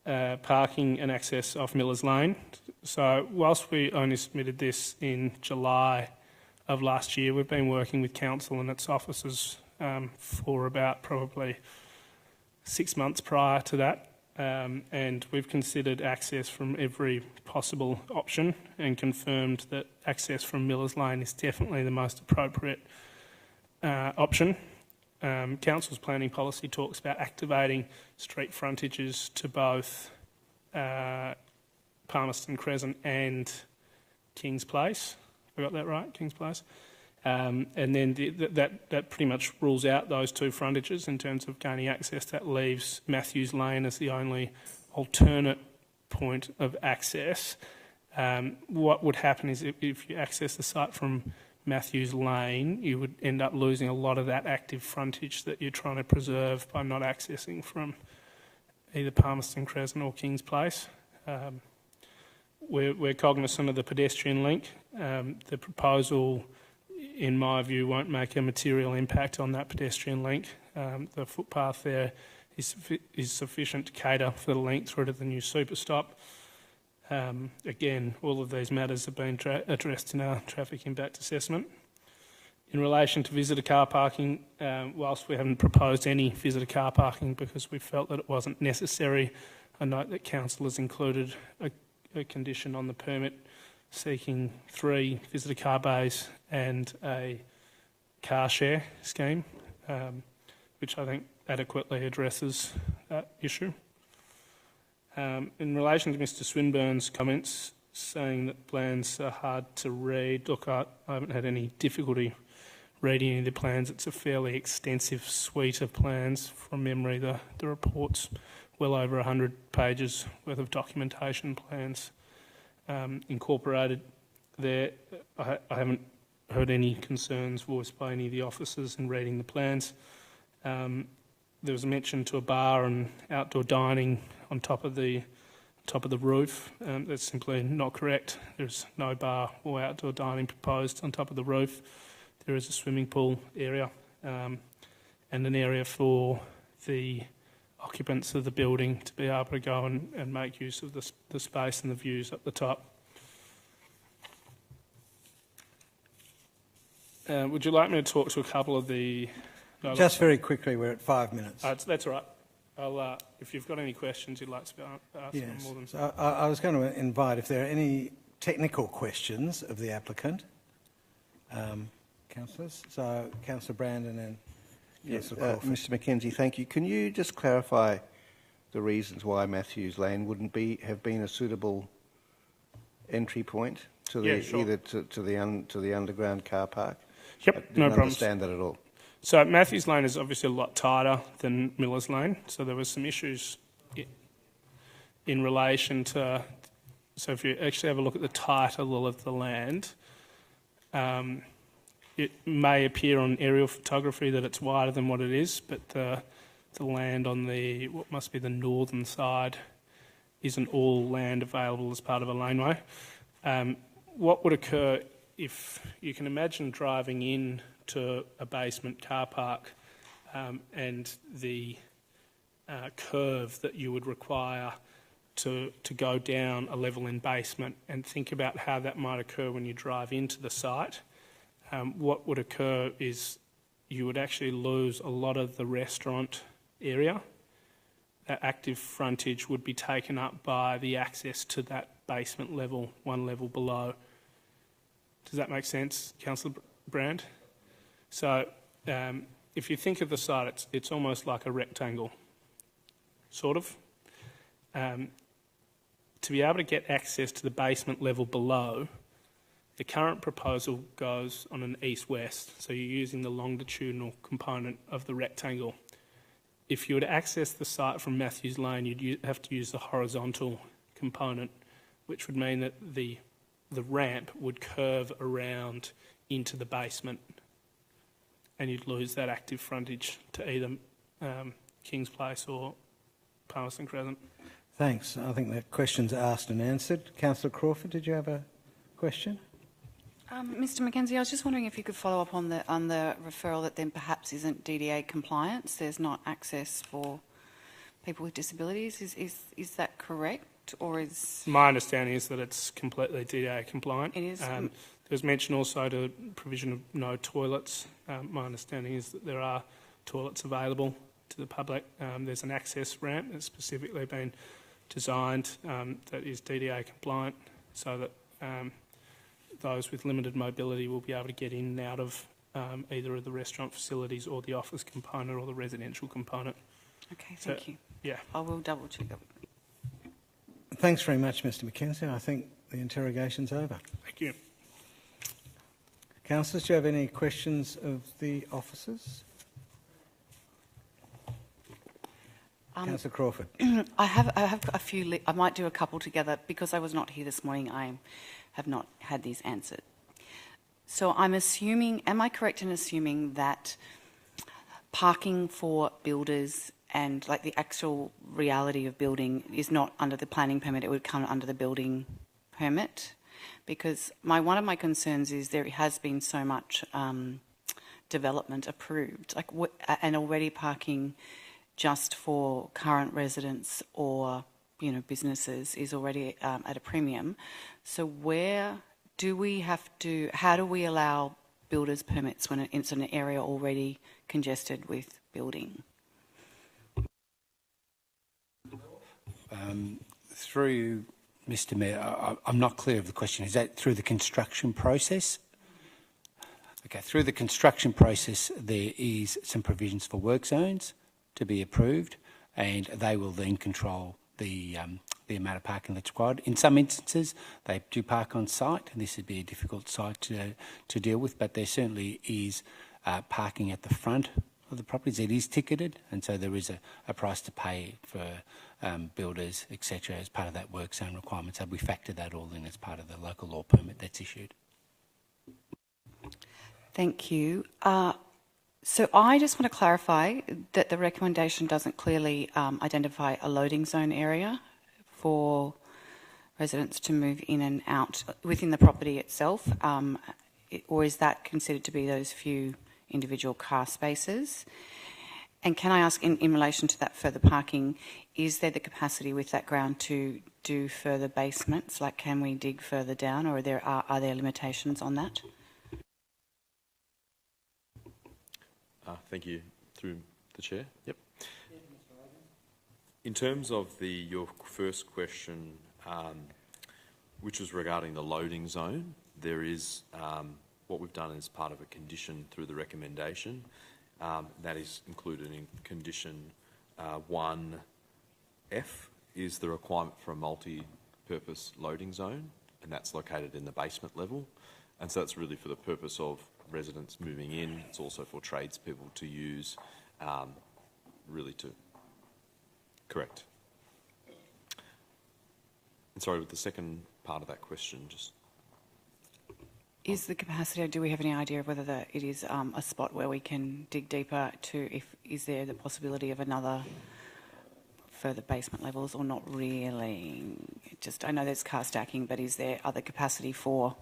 parking and access off Millers Lane. So whilst we only submitted this in July of last year, we've been working with Council and its officers for about probably 6 months prior to that. And we've considered access from every possible option and confirmed that access from Millers Lane is definitely the most appropriate option. Council's planning policy talks about activating street frontages to both Palmerston, Crescent and Kings Place. Have I got that right, Kings Place? And then that pretty much rules out those two frontages in terms of gaining access. That leaves Matthews Lane as the only alternate point of access. What would happen is if you access the site from Matthews Lane, you would end up losing a lot of that active frontage that you're trying to preserve by not accessing from either Palmerston Crescent or Kings Place. We're cognisant of the pedestrian link. The proposal, in my view, won't make a material impact on that pedestrian link. The footpath there is sufficient to cater for the link through to the new super stop. Again, all of these matters have been addressed in our traffic impact assessment. In relation to visitor car parking, whilst we haven't proposed any visitor car parking because we felt that it wasn't necessary, I note that Council has included a condition on the permit seeking 3 visitor car bays and a car share scheme, which I think adequately addresses that issue. In relation to Mr. Swinburne's comments saying that plans are hard to read, look, I haven't had any difficulty reading any of the plans. It's a fairly extensive suite of plans. From memory, the report's well over 100 pages worth of documentation plans incorporated there. I haven't heard any concerns voiced by any of the officers in reading the plans. there was a mention to a bar and outdoor dining on top of the roof. That's simply not correct. There's no bar or outdoor dining proposed on top of the roof. There is a swimming pool area and an area for the occupants of the building to be able to go and make use of the space and the views up the top. Would you like me to talk to a couple of the... No, just very quickly, we're at 5 minutes. That's all right. I'll, if you've got any questions you'd like to ask, yes. more than... So I was going to invite if there are any technical questions of the applicant, councillors. So Councillor Brandon and Councillor Crawford. Mr Mackenzie, thank you. Can you just clarify the reasons why Matthews Lane wouldn't have been a suitable entry point to the sure. either to the underground car park? Yep, I didn't no problems. understand that at all. So Matthews Lane is obviously a lot tighter than Millers Lane, so there were some issues in relation to... So if you actually have a look at the title of the land, it may appear on aerial photography that it's wider than what it is, but the land on what must be the northern side isn't all land available as part of a laneway. What would occur if you can imagine driving in to a basement car park and the curve that you would require to go down a level in basement, and think about how that might occur when you drive into the site. What would occur is you would actually lose a lot of the restaurant area. That active frontage would be taken up by the access to that basement level, one level below. Does that make sense, Councillor Brand? So if you think of the site, it's almost like a rectangle, sort of. To be able to get access to the basement level below, the current proposal goes on an east-west, so you're using the longitudinal component of the rectangle. If you were to access the site from Matthews Lane, you'd have to use the horizontal component, which would mean that the ramp would curve around into the basement, and you'd lose that active frontage to either King's Place or Palmerston Crescent. Thanks. I think that question's asked and answered. Councillor Crawford, did you have a question? Mr Mackenzie, I was just wondering if you could follow up on the referral that then perhaps isn't DDA compliance. There's not access for people with disabilities. Is that correct, or is... My understanding is that it's completely DDA compliant. It is. There's mention also to provision of no toilets. My understanding is that there are toilets available to the public. There's an access ramp that's specifically been designed that is DDA compliant, so that those with limited mobility will be able to get in and out of either of the restaurant facilities or the office component or the residential component. Okay, thank you. Yeah. I will double check that. Thanks very much, Mr Mackenzie. I think the interrogation's over. Thank you. Councillors, do you have any questions of the officers? Councillor Crawford. I have a few. I might do a couple together because I was not here this morning. I have not had these answered. So I'm assuming, am I correct in assuming that parking for builders and like the actual reality of building is not under the planning permit, it would come under the building permit? Because one of my concerns is there has been so much development approved, and already parking just for current residents or businesses is already at a premium. So how do we allow builders permits when it's an area already congested with building? Through Mr Mayor, I'm not clear of the question. Is that through the construction process? Okay, through the construction process there is some provisions for work zones to be approved, and they will then control the amount of parking that's required. In some instances, they do park on site, and this would be a difficult site to deal with, but there certainly is parking at the front of the properties. It is ticketed, and so there is a price to pay for builders, etc., as part of that work zone requirement. So we factor that all in as part of the local law permit that's issued. Thank you. So I just want to clarify that the recommendation doesn't clearly identify a loading zone area for residents to move in and out within the property itself, or is that considered to be those few individual car spaces? And can I ask, in relation to that further parking, is there the capacity with that ground to do further basements? Like, can we dig further down, or are there limitations on that? Thank you. Through the chair. Yep. In terms of your first question, which was regarding the loading zone, there is what we've done as part of a condition through the recommendation. That is included in condition 1F, is the requirement for a multi-purpose loading zone, and that's located in the basement level. And so that's really for the purpose of residents moving in. It's also for tradespeople to use, really to... Correct. And sorry, with the second part of that question, just... Is the capacity, or do we have any idea of whether it is a spot where we can dig deeper to, is there the possibility of another further basement levels, or not really? Just, I know there's car stacking, but is there other capacity for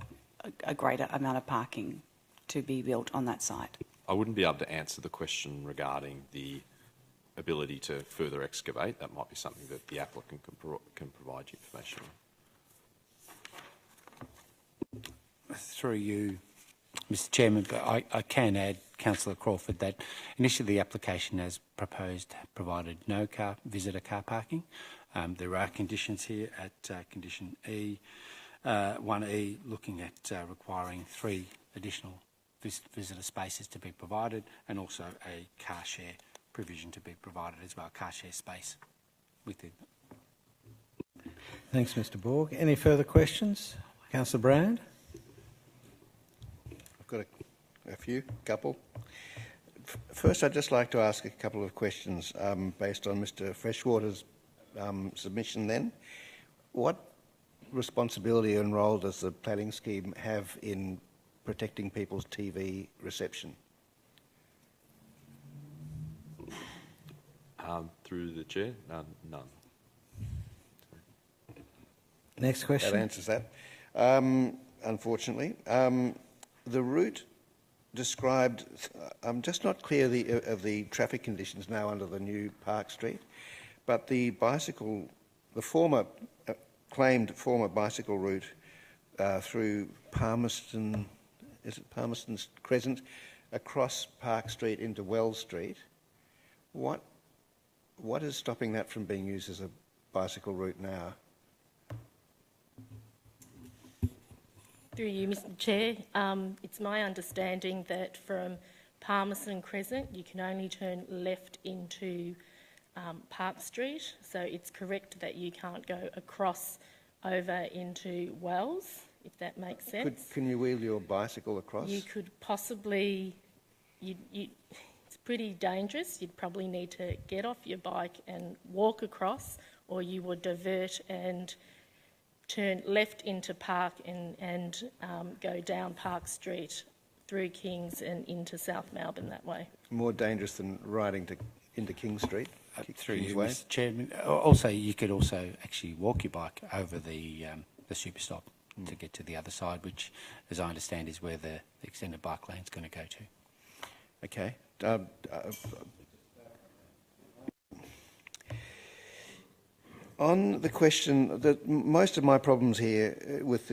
a greater amount of parking to be built on that site? I wouldn't be able to answer the question regarding the ability to further excavate. That might be something that the applicant can provide you information on. Through you, Mr Chairman, but I can add, Councillor Crawford, that initially the application as proposed provided no visitor car parking. There are conditions here at condition E, 1E, looking at requiring 3 additional visitor spaces to be provided, and also a car share provision to be provided as well, car share space within. Thanks, Mr Borg. Any further questions? Councillor Brand? I've got a couple. First, I'd just like to ask a couple of questions based on Mr Freshwater's submission then. What responsibility and role does the planning scheme have in protecting people's TV reception? Through the chair, none. Next question. That answers that. Unfortunately, the route described, I'm just not clear of the traffic conditions now under the new Park Street, but the claimed former bicycle route through Palmerston, is it Palmerston's Crescent, across Park Street into Wells Street. What is stopping that from being used as a bicycle route now? Through you, Mr Chair, it's my understanding that from Palmerston Crescent you can only turn left into Park Street, so it's correct that you can't go across over into Wells, if that makes sense. Can you wheel your bicycle across? You could possibly... it's pretty dangerous. You'd probably need to get off your bike and walk across, or you would divert and turn left into Park and go down Park Street through Kings and into South Melbourne that way. More dangerous than riding into King Street? Through you, Mr Chairman. Also, you could also actually walk your bike over the super stop to get to the other side, which, as I understand, is where the extended bike lane is going to go to. Okay. On the question that most of my problems here with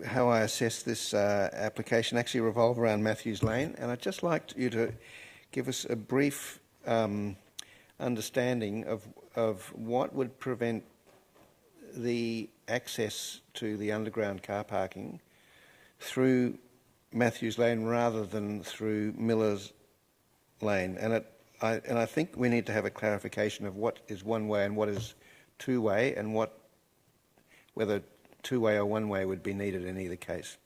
how I assess this application actually revolve around Matthews Lane, and I'd just like you to give us a brief understanding of what would prevent the access to the underground car parking through Matthews Lane rather than through Miller's Lane. And I think we need to have a clarification of what is one-way and what is two-way, and whether two-way or one-way would be needed in either case.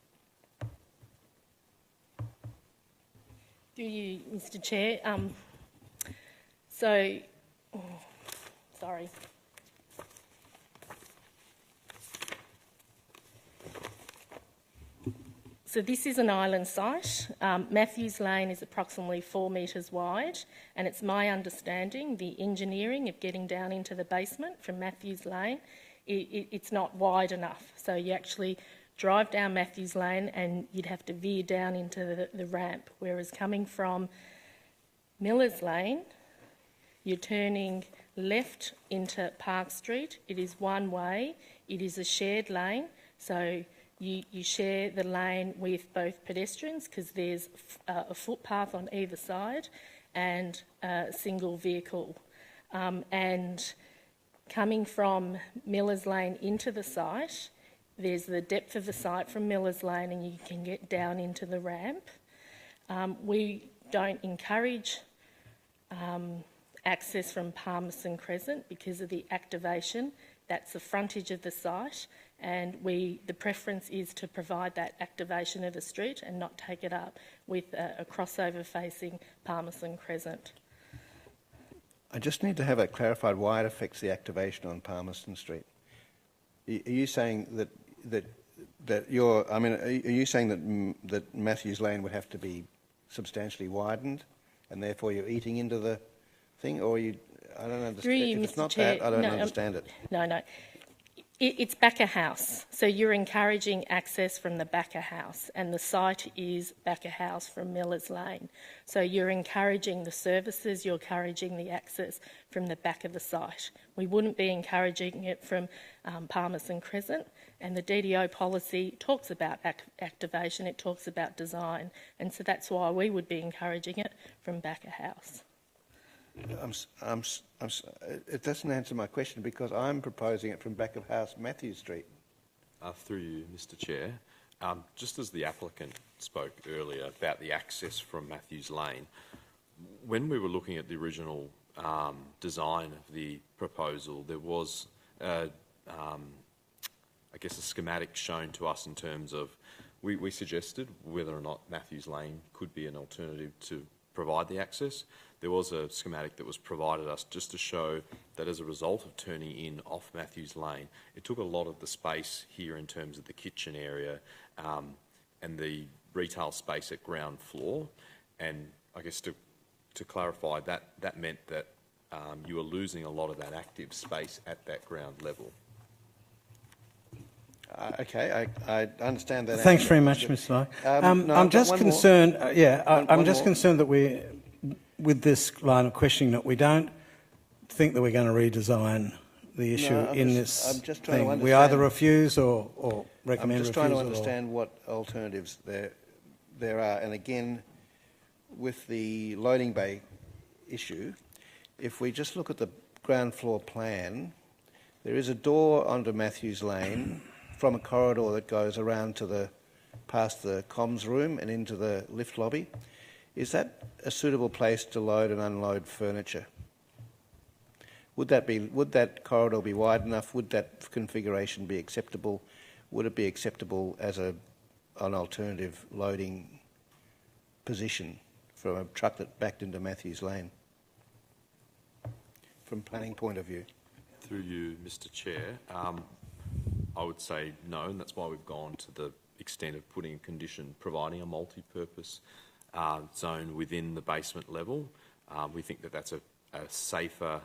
Through you, Mr Chair. Sorry. So this is an island site. Matthews Lane is approximately 4 metres wide, and it's my understanding the engineering of getting down into the basement from Matthews Lane, it's not wide enough. So you actually drive down Matthews Lane and you'd have to veer down into the ramp, whereas coming from Millers Lane, you're turning left into Park Street. It is one way. It is a shared lane, so you share the lane with both pedestrians because there's a footpath on either side and a single vehicle. And coming from Millers Lane into the site, there's the depth of the site from Millers Lane and you can get down into the ramp. We don't encourage access from Palmerston Crescent because of the activation. That's the frontage of the site, and the preference is to provide that activation of the street and not take it up with a crossover facing Palmerston Crescent. I just need to have it clarified why it affects the activation on Palmerston Street. Are you saying are you saying that Matthews Lane would have to be substantially widened, and therefore you're eating into the thing, or I don't understand. If it's not that, I don't understand it. No. It's back of house. So you're encouraging access from the back of house, and the site is back of house from Millers Lane. So you're encouraging the services, you're encouraging the access from the back of the site. We wouldn't be encouraging it from Palmerston Crescent, and the DDO policy talks about activation, it talks about design, and so that's why we would be encouraging it from back of house. It doesn't answer my question because I'm proposing it from back of house Matthews Street. Through you, Mr Chair, just as the applicant spoke earlier about the access from Matthews Lane, when we were looking at the original design of the proposal, there was, I guess, a schematic shown to us in terms of, we suggested whether or not Matthews Lane could be an alternative to provide the access. There was a schematic that was provided us just to show that as a result of turning in off Matthews Lane, it took a lot of the space here in terms of the kitchen area and the retail space at ground floor. And I guess to clarify, that meant that you were losing a lot of that active space at that ground level. Okay, I understand that. Thanks very much, Mr. Locke. I'm just concerned. I'm just concerned that with this line of questioning, that we don't think that we're going to redesign the issue this thing. We either refuse or recommend refusal. I'm just trying to understand what alternatives there are. And again, with the loading bay issue, if we just look at the ground floor plan, there is a door onto Matthews Lane from a corridor that goes around to past the comms room and into the lift lobby. Is that a suitable place to load and unload furniture? Would that corridor be wide enough? Would that configuration be acceptable? Would it be acceptable as an alternative loading position from a truck that backed into Matthews Lane? From planning point of view. Through you, Mr Chair, I would say no, and that's why we've gone to the extent of putting a condition providing a multi-purpose zone within the basement level. We think that that's a safer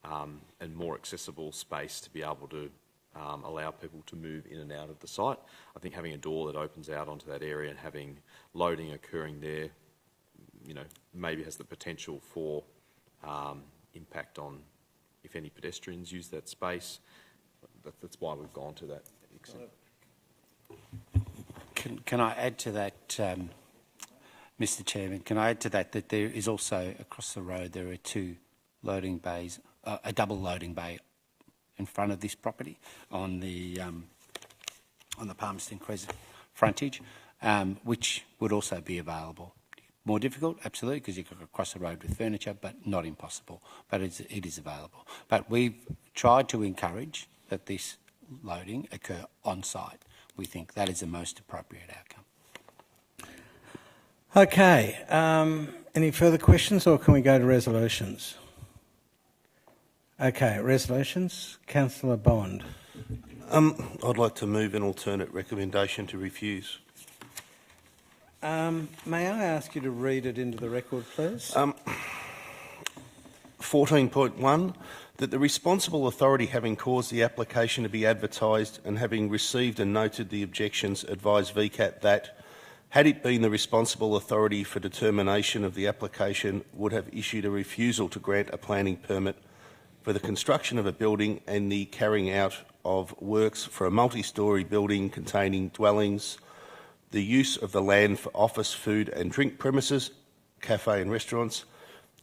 and more accessible space to be able to allow people to move in and out of the site. I think having a door that opens out onto that area and having loading occurring there, maybe has the potential for impact on if any pedestrians use that space. That's why we've gone to that extent. Can I add to that, Mr Chairman? Can I add to that there is also, across the road, there are two loading bays, a double loading bay in front of this property on the Palmerston Crescent frontage, which would also be available. More difficult, absolutely, because you could cross the road with furniture, but not impossible. But it is available. But we've tried to encourage that this loading occur on site. We think that is the most appropriate outcome. Okay. Any further questions, or can we go to resolutions? Okay, resolutions. Councillor Bond. I'd like to move an alternate recommendation to refuse. May I ask you to read it into the record, please? 14.1, that the responsible authority having caused the application to be advertised and having received and noted the objections advised VCAT that, had it been the responsible authority for determination of the application, would have issued a refusal to grant a planning permit for the construction of a building and the carrying out of works for a multi-storey building containing dwellings, the use of the land for office, food and drink premises, cafe and restaurants,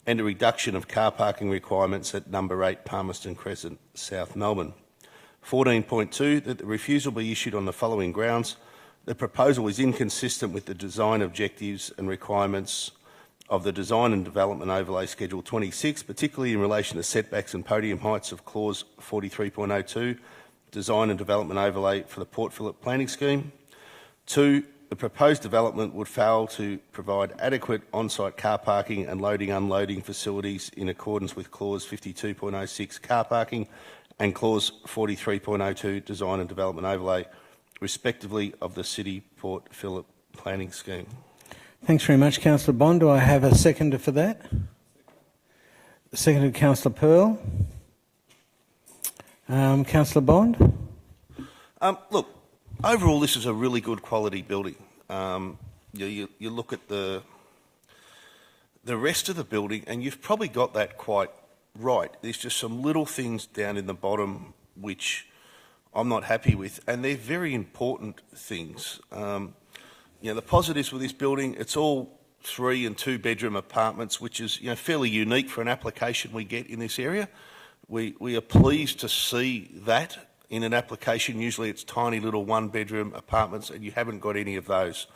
and a reduction of car parking requirements at number 8 Palmerston Crescent, South Melbourne. 14.2, that the refusal be issued on the following grounds. The proposal is inconsistent with the design objectives and requirements of the Design and Development Overlay Schedule 26, particularly in relation to setbacks and podium heights of Clause 43.02, Design and Development Overlay for the Port Phillip Planning Scheme. 2, the proposed development would fail to provide adequate on-site car parking and loading-unloading facilities in accordance with Clause 52.06 car parking and Clause 43.02 Design and Development Overlay, respectively, of the City Port Phillip Planning Scheme. Thanks very much, Councillor Bond. Do I have a seconder for that? Seconded, Councillor Pearl. Councillor Bond? Look, overall, this is a really good quality building. You look at the rest of the building, and you've probably got that quite right. There's just some little things down in the bottom which I'm not happy with, and they're very important things. The positives with this building, it's all 3 and 2 bedroom apartments, which is fairly unique for an application we get in this area. We are pleased to see that in an application. Usually it's tiny little 1 bedroom apartments, and you haven't got any of those.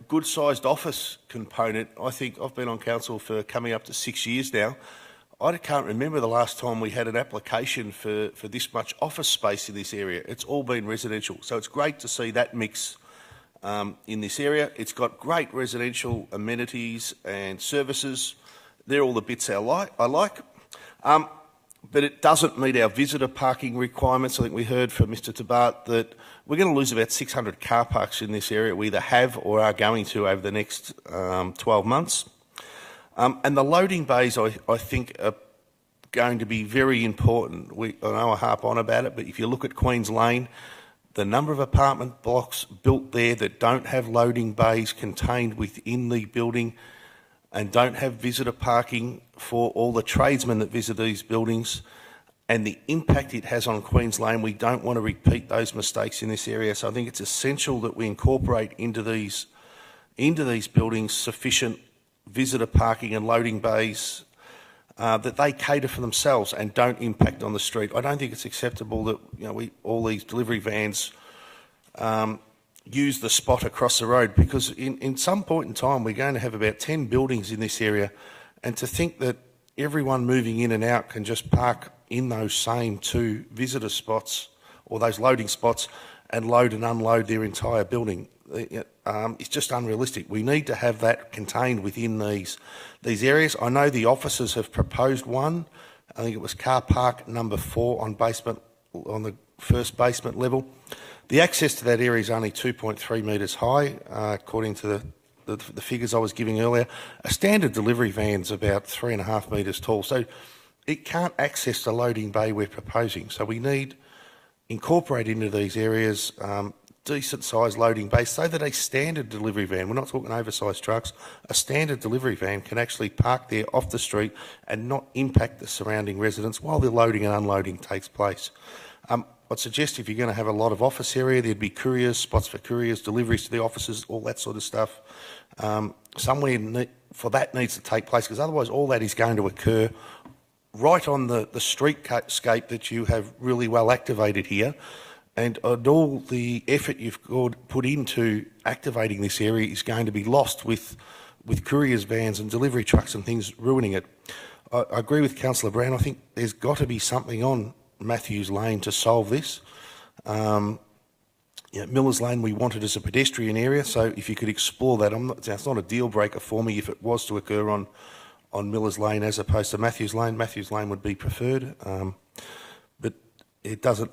Good sized office component. I think I've been on council for coming up to 6 years now. I can't remember the last time we had an application for this much office space in this area. It's all been residential. So it's great to see that mix in this area. It's got great residential amenities and services. They're all the bits I like. But it doesn't meet our visitor parking requirements. I think we heard from Mr Tabart that we're going to lose about 600 car parks in this area. We either have or are going to over the next 12 months. And the loading bays, I think, are going to be very important. I know I harp on about it, but if you look at Queen's Lane, the number of apartment blocks built there that don't have loading bays contained within the building and don't have visitor parking for all the tradesmen that visit these buildings, and the impact it has on Queen's Lane, we don't want to repeat those mistakes in this area. So I think it's essential that we incorporate into these buildings sufficient visitor parking and loading bays that they cater for themselves and don't impact on the street. I don't think it's acceptable that all these delivery vans use the spot across the road, because in some point in time we're going to have about 10 buildings in this area, and to think that everyone moving in and out can just park in those same 2 visitor spots or those loading spots and load and unload their entire building, it's just unrealistic. We need to have that contained within these areas. I know the officers have proposed one. I think it was car park number 4 on the first basement level. The access to that area is only 2.3 metres high, according to the figures I was giving earlier. A standard delivery van's about 3.5 metres tall, so it can't access the loading bay we're proposing. So we need incorporate into these areas decent sized loading bays so that a standard delivery van, we're not talking oversized trucks, a standard delivery van can actually park there off the street and not impact the surrounding residents while the loading and unloading takes place. I'd suggest if you're going to have a lot of office area, there'd be couriers, spots for couriers, deliveries to the offices, all that sort of stuff. Somewhere for that needs to take place, because otherwise all that is going to occur right on the streetscape that you have really well activated here. And all the effort you've put into activating this area is going to be lost with couriers, vans and delivery trucks and things ruining it. I agree with Councillor Brown. I think there's got to be something on Matthews Lane to solve this. Millers Lane we wanted as a pedestrian area, so if you could explore that. It's not a deal breaker for me if it was to occur on Millers Lane as opposed to Matthews Lane. Matthews Lane would be preferred, but it doesn't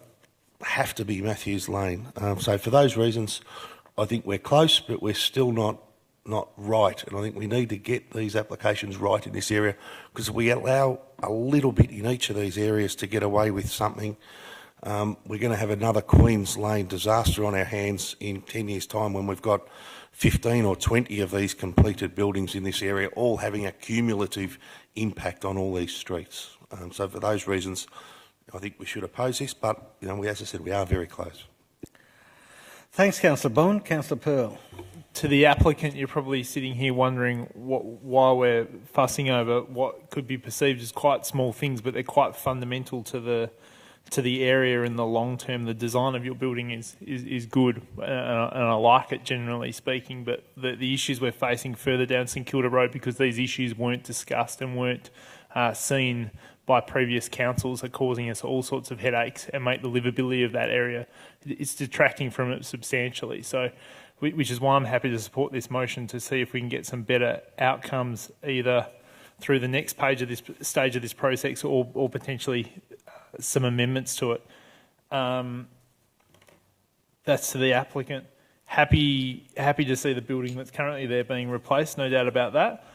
have to be Matthews Lane. So for those reasons, I think we're close, but we're still not not right, and I think we need to get these applications right in this area, because if we allow a little bit in each of these areas to get away with something, we're going to have another Queen's Lane disaster on our hands in 10 years' time when we've got 15 or 20 of these completed buildings in this area, all having a cumulative impact on all these streets. So for those reasons, I think we should oppose this, but as I said, we are very close. Thanks, Councillor Bond. Councillor Pearl. To the applicant, you're probably sitting here wondering why we're fussing over what could be perceived as quite small things, but they're quite fundamental to the area in the long term. The design of your building is good, and I like it generally speaking, but the issues we're facing further down St Kilda Road, because these issues weren't discussed and weren't seen by previous councils, are causing us all sorts of headaches and make the livability of that area, it's detracting from it substantially. So, which is why I'm happy to support this motion, to see if we can get some better outcomes either through the next stage of this process or potentially some amendments to it. That's to the applicant. Happy to see the building that's currently there being replaced, no doubt about that.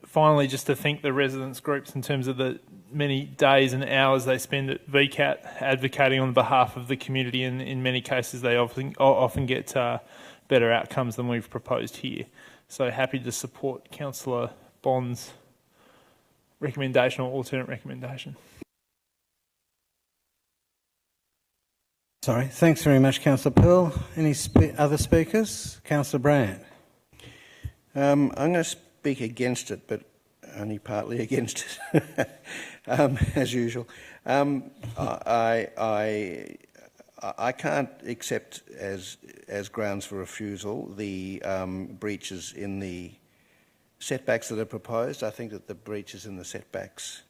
Finally, just to thank the residents groups in terms of the many days and hours they spend at VCAT advocating on behalf of the community, and in many cases they often get better outcomes than we've proposed here. So happy to support Councillor Bond's recommendation or alternate recommendation. Sorry, thanks very much, Councillor Pearl. Any other speakers? Councillor Brand. I'm going to speak against it, but only partly against it, as usual. I can't accept as grounds for refusal the breaches in the setbacks that are proposed. I think that the breaches in the setbacks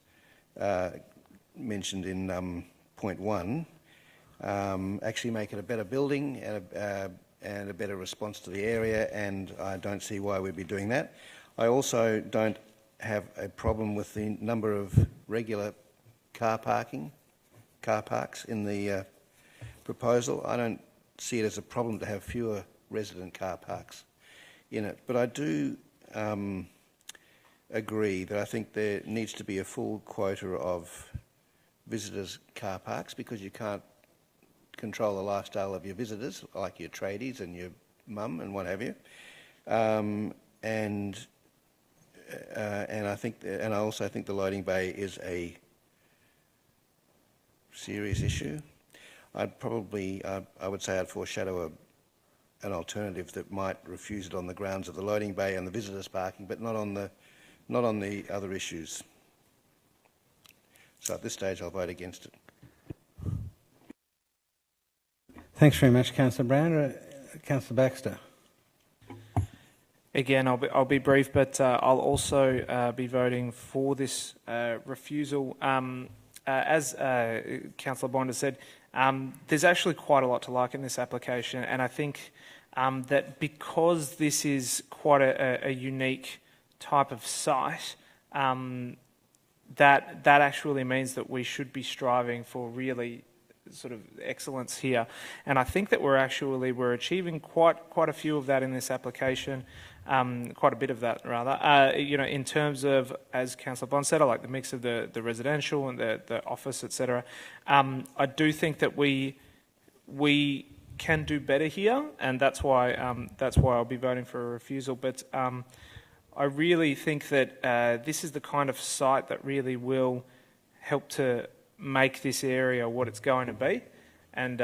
mentioned in point 1 actually make it a better building and a better response to the area, and I don't see why we'd be doing that. I also don't have a problem with the number of regular car parks in the proposal. I don't see it as a problem to have fewer resident car parks in it, but I do agree that I think there needs to be a full quota of visitors' car parks, because you can't control the lifestyle of your visitors, like your tradies and your mum and what have you. And I also think the loading bay is a serious issue. I would say I'd foreshadow an alternative that might refuse it on the grounds of the loading bay and the visitors parking, but not on the other issues. So at this stage, I'll vote against it. Thanks very much, Councillor Brown. Councillor Baxter. Again, I'll be brief, but I'll also be voting for this refusal. As Councillor Bond has said, there's actually quite a lot to like in this application, and I think that because this is quite a unique type of site, that actually means that we should be striving for really sort of excellence here, and I think that we're achieving quite a few of that in this application, quite a bit of that rather. In terms of, as Councillor Bond said, I like the mix of the residential and the office, etc. I do think that we can do better here, and that's why I'll be voting for a refusal. But I really think that this is the kind of site that really will help to make this area what it's going to be, and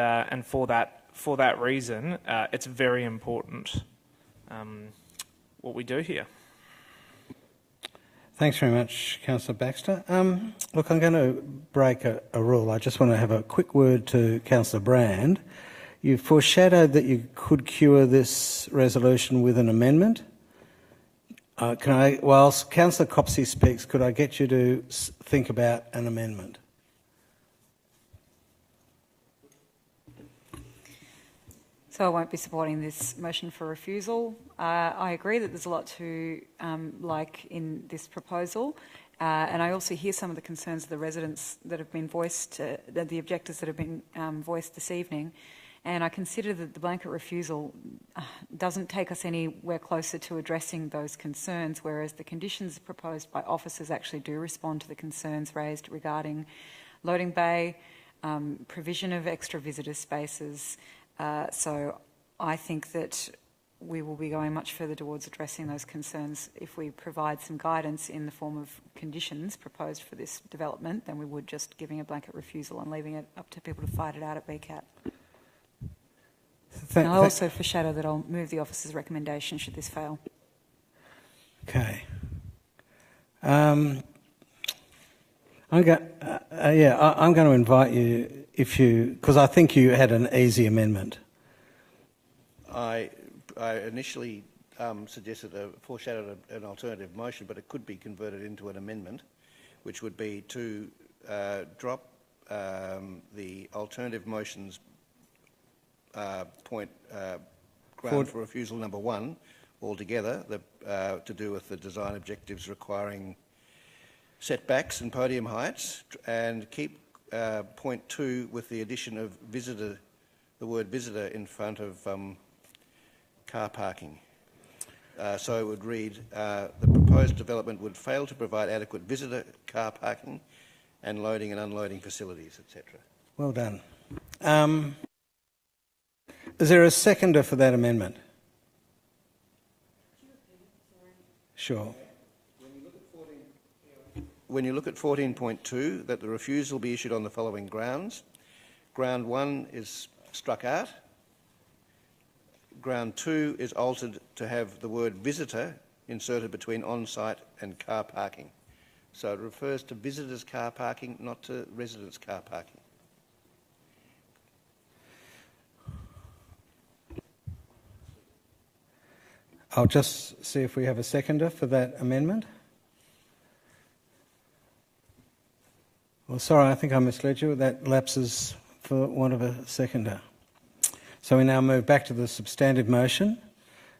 for that reason, it's very important what we do here. Thanks very much, Councillor Baxter. Look, I'm going to break a rule. I just want to have a quick word to Councillor Brand. You foreshadowed that you could cure this resolution with an amendment. Whilst Councillor Copsey speaks, could I get you to think about an amendment? So I won't be supporting this motion for refusal. I agree that there's a lot to like in this proposal, and I also hear some of the concerns of the residents that have been voiced, the objectors that have been voiced this evening. And I consider that the blanket refusal doesn't take us anywhere closer to addressing those concerns, whereas the conditions proposed by officers actually do respond to the concerns raised regarding loading bay, provision of extra visitor spaces. So I think that we will be going much further towards addressing those concerns if we provide some guidance in the form of conditions proposed for this development than we would just giving a blanket refusal and leaving it up to people to fight it out at VCAT. And I'll also foreshadow that I'll move the officer's recommendation should this fail. Okay. I'm going to invite you, because I think you had an easy amendment. I initially foreshadowed an alternative motion, but it could be converted into an amendment, which would be to drop the alternative motions ground for refusal number 1 altogether, to do with the design objectives requiring setbacks and podium heights, and keep point 2 with the addition of visitor, the word visitor in front of car parking. So it would read, the proposed development would fail to provide adequate visitor car parking and loading and unloading facilities, etc. Well done. Is there a seconder for that amendment? Sure. When you look at 14.2, that the refusal be issued on the following grounds. Ground 1 is struck out. Ground 2 is altered to have the word visitor inserted between on-site and car parking. So it refers to visitors' car parking, not to residents' car parking. I'll just see if we have a seconder for that amendment. Well, sorry, I think I misled you. That lapses for want of a seconder. So we now move back to the substantive motion.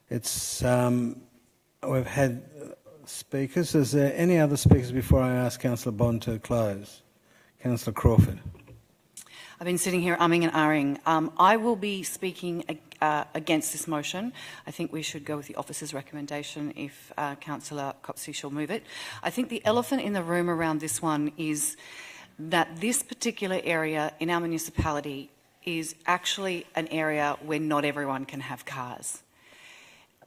It's we've had speakers. Is there any other speakers before I ask Councillor Bond to close? Councillor Crawford. I've been sitting here umming and ahhing. I will be speaking against this motion. I think we should go with the officer's recommendation if Councillor Copsey shall move it. I think the elephant in the room around this one is that this particular area in our municipality is actually an area where not everyone can have cars.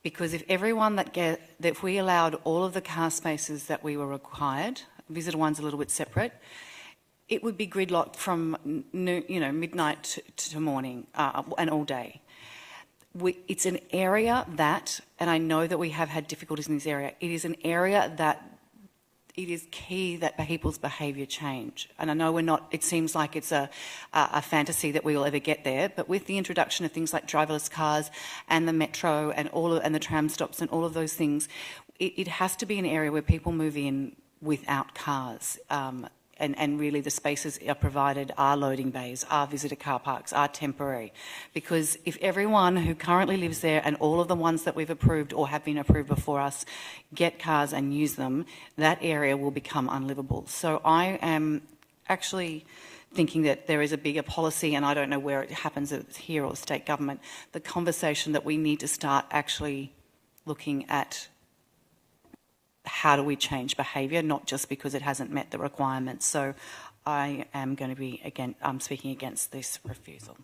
Because if if we allowed all of the car spaces that we were required, visitor one's a little bit separate, it would be gridlocked from midnight to morning and all day. It's an area that, and I know that we have had difficulties in this area, it is an area that it is key that people's behaviour change. And I know it seems like it's a fantasy that we will ever get there, but with the introduction of things like driverless cars and the metro and and the tram stops and all of those things, it has to be an area where people move in without cars. And really the spaces are provided are loading bays, are visitor car parks, are temporary. Because if everyone who currently lives there and all of the ones that we've approved or have been approved before us get cars and use them, that area will become unlivable. So I am actually thinking that there is a bigger policy, and I don't know where it happens, if it's here or state government, the conversation that we need to start actually looking at how do we change behaviour, not just because it hasn't met the requirements. So I am going to be, speaking against this refusal.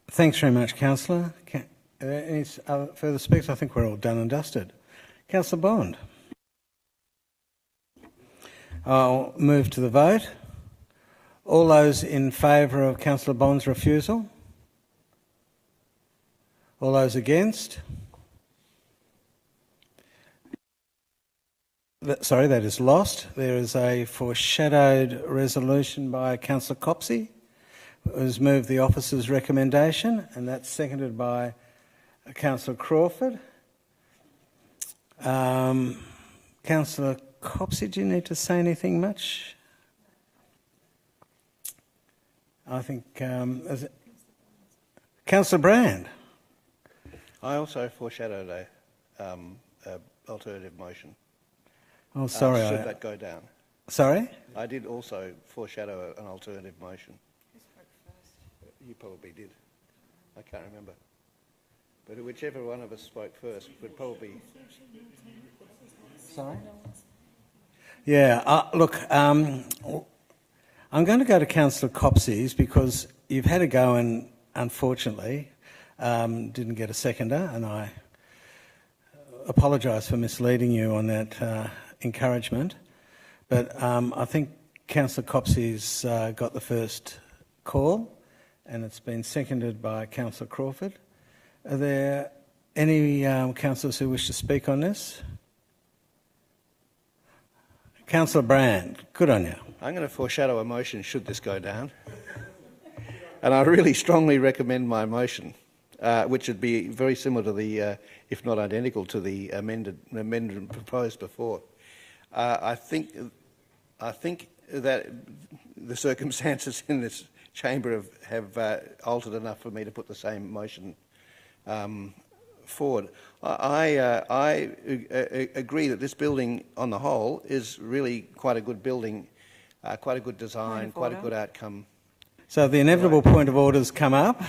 Thanks very much, Councillor. Are there any further speakers? I think we're all done and dusted. Councillor Bond. I'll move to the vote. All those in favour of Councillor Bond's refusal? All those against? Sorry, that is lost. There is a foreshadowed resolution by Councillor Copsey, who has moved the officer's recommendation, and that's seconded by Councillor Crawford. Councillor Copsey, do you need to say anything much? I think... Councillor Brand. I also foreshadowed an alternative motion. Oh, sorry. Should that go down? Sorry? I did also foreshadow an alternative motion. You probably did. I can't remember. But whichever one of us spoke first would probably... Sorry? Yeah, look, I'm going to go to Councillor Copsey's because you've had a go and, unfortunately, didn't get a seconder, and I apologise for misleading you on that encouragement. But I think Councillor Copsey's got the first call, and it's been seconded by Councillor Crawford. Are there any councillors who wish to speak on this? Councillor Brand, good on you. I'm going to foreshadow a motion should this go down. And I really strongly recommend my motion, which would be very similar to the, if not identical to the amendment proposed before. I think that the circumstances in this chamber have altered enough for me to put the same motion forward. I agree that this building, on the whole, is really quite a good building, quite a good design, quite a good outcome. So the inevitable point of order's come up.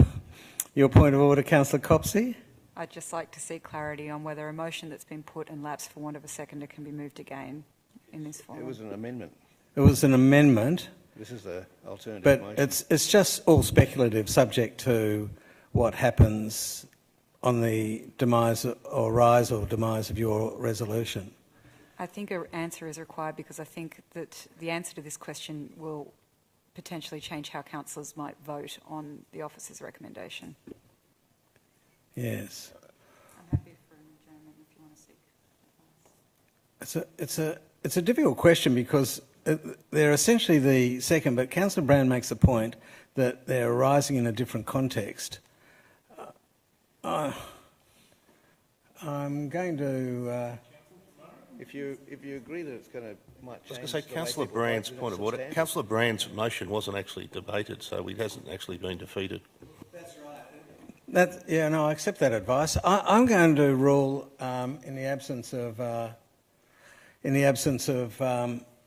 Your point of order, Councillor Copsey? I'd just like to see clarity on whether a motion that's been put and lapsed for want of a seconder can be moved again in this form. It was an amendment. It was an amendment. This is the alternative but motion. But it's just all speculative, subject to what happens on the demise or rise or demise of your resolution. I think an answer is required because I think that the answer to this question will potentially change how councillors might vote on the officer's recommendation. Yes. I'm happy for an adjournment if you want to seek. It's a difficult question because they're essentially the second, but Councillor Brand makes a point that they're arising in a different context. I'm going to... If you agree that it's going to might change... I was going to say, Councillor Brand's point of order. Councillor Brand's motion wasn't actually debated, so it hasn't actually been defeated. That's right. Yeah, no, I accept that advice. I'm going to rule in the absence of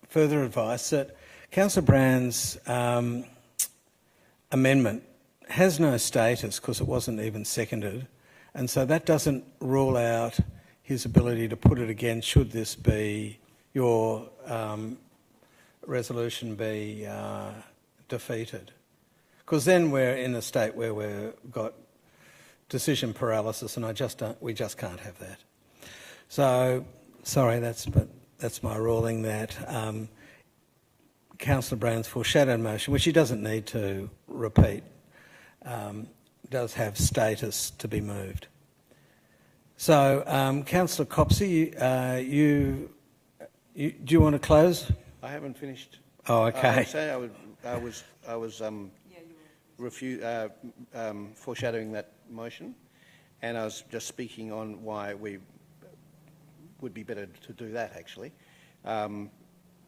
further advice that Councillor Brand's amendment has no status because it wasn't even seconded, and so that doesn't rule out his ability to put it again should this be your resolution be defeated. Because then we're in a state where we've got decision paralysis, and we just can't have that. So, sorry, that's my ruling that Councillor Brand's foreshadowed motion, which he doesn't need to repeat, does have status to be moved. So, Councillor Copsey, do you want to close? I haven't finished. Oh, okay. I was foreshadowing that motion, and I was just speaking on why we would be better to do that, actually.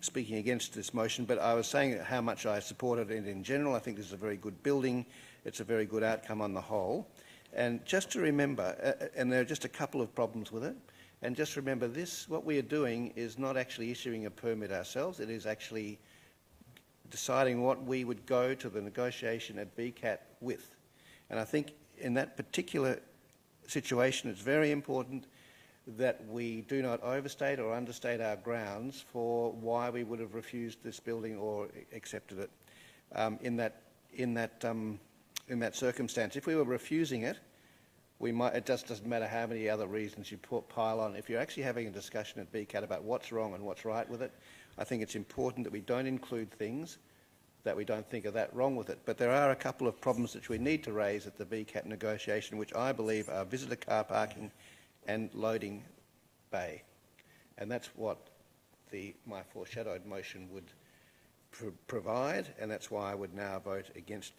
Speaking against this motion, but I was saying how much I supported it in general. I think this is a very good building. It's a very good outcome on the whole. And just to remember, and there are just a couple of problems with it, and just remember this, what we are doing is not actually issuing a permit ourselves, it is actually deciding what we would go to the negotiation at BCAT with. And I think in that particular situation it's very important that we do not overstate or understate our grounds for why we would have refused this building or accepted it in that circumstance. If we were refusing it, it just doesn't matter how many other reasons you pile on. If you're actually having a discussion at BCAT about what's wrong and what's right with it, I think it's important that we don't include things that we don't think are that wrong with it. But there are a couple of problems which we need to raise at the BCAT negotiation, which I believe are visitor car parking and loading bay. And that's what my foreshadowed motion would provide, and that's why I would now vote against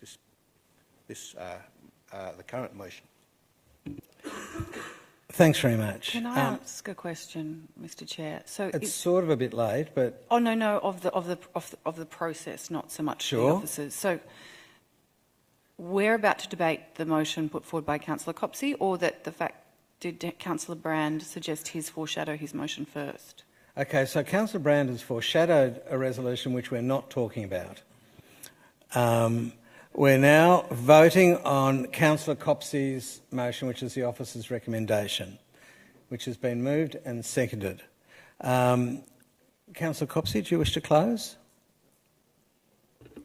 the current motion. Thanks very much. Can I ask a question, Mr. Chair? So it's sort of a bit late, but oh no, of the process, not so much the officers. So we're about to debate the motion put forward by Councillor Copsey, or did Councillor Brand suggest foreshadow his motion first? Okay, so Councillor Brand has foreshadowed a resolution which we're not talking about. We're now voting on Councillor Copsey's motion, which is the officer's recommendation, which has been moved and seconded. Councillor Copsey, do you wish to close?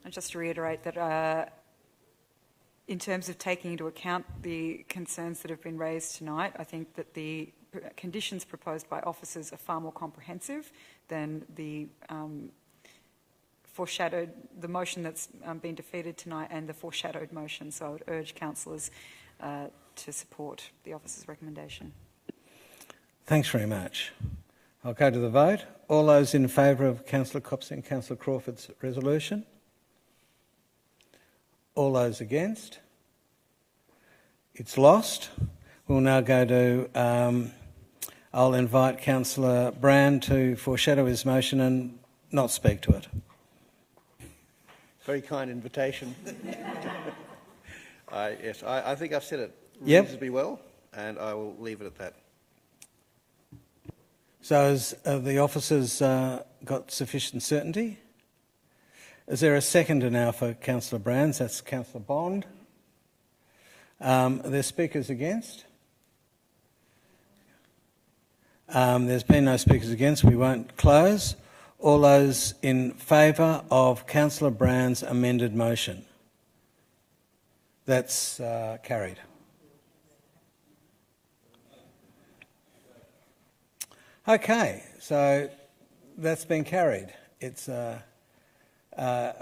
And just to reiterate that in terms of taking into account the concerns that have been raised tonight, I think that the conditions proposed by officers are far more comprehensive than the the motion that's been defeated tonight and the foreshadowed motion. So I would urge councillors to support the officer's recommendation. Thanks very much. I'll go to the vote. All those in favour of Councillor Copsey and Councillor Crawford's resolution? All those against? It's lost. We'll now go to... I'll invite Councillor Brand to foreshadow his motion and not speak to it. Very kind invitation. Yes, I think I've said it Yep. reasonably well, and I will leave it at that. So has the officers got sufficient certainty? Is there a seconder now for Councillor Brands? That's Councillor Bond. Are there speakers against? There's been no speakers against. We won't close. All those in favour of Councillor Brand's amended motion? That's carried. Okay, so that's been carried. It's a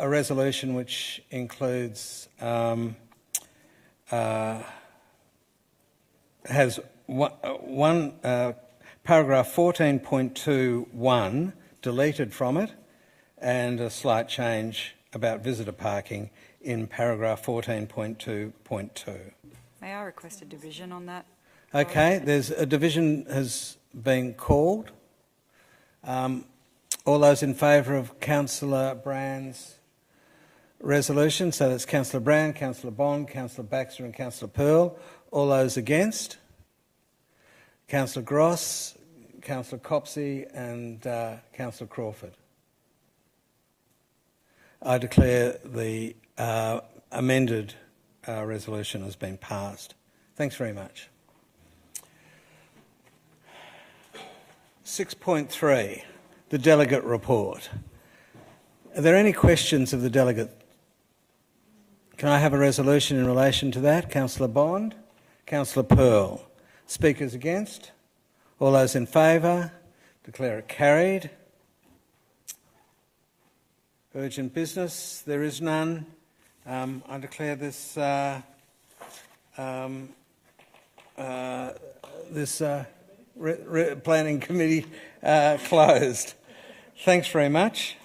resolution which includes has one paragraph 14.21 deleted from it, and a slight change about visitor parking in paragraph 14.2.2. May I request a division on that? Okay, there's a division has been called. All those in favour of Councillor Brand's resolution, so that's Councillor Brand, Councillor Bond, Councillor Baxter and Councillor Pearl. All those against? Councillor Gross, Councillor Copsey and Councillor Crawford. I declare the amended resolution has been passed. Thanks very much. 6.3, the Delegate report. Are there any questions of the Delegate? Can I have a resolution in relation to that? Councillor Bond, Councillor Pearl. Speakers against? All those in favour? Declare it carried. Urgent business? There is none. I declare this planning committee closed. Thanks very much.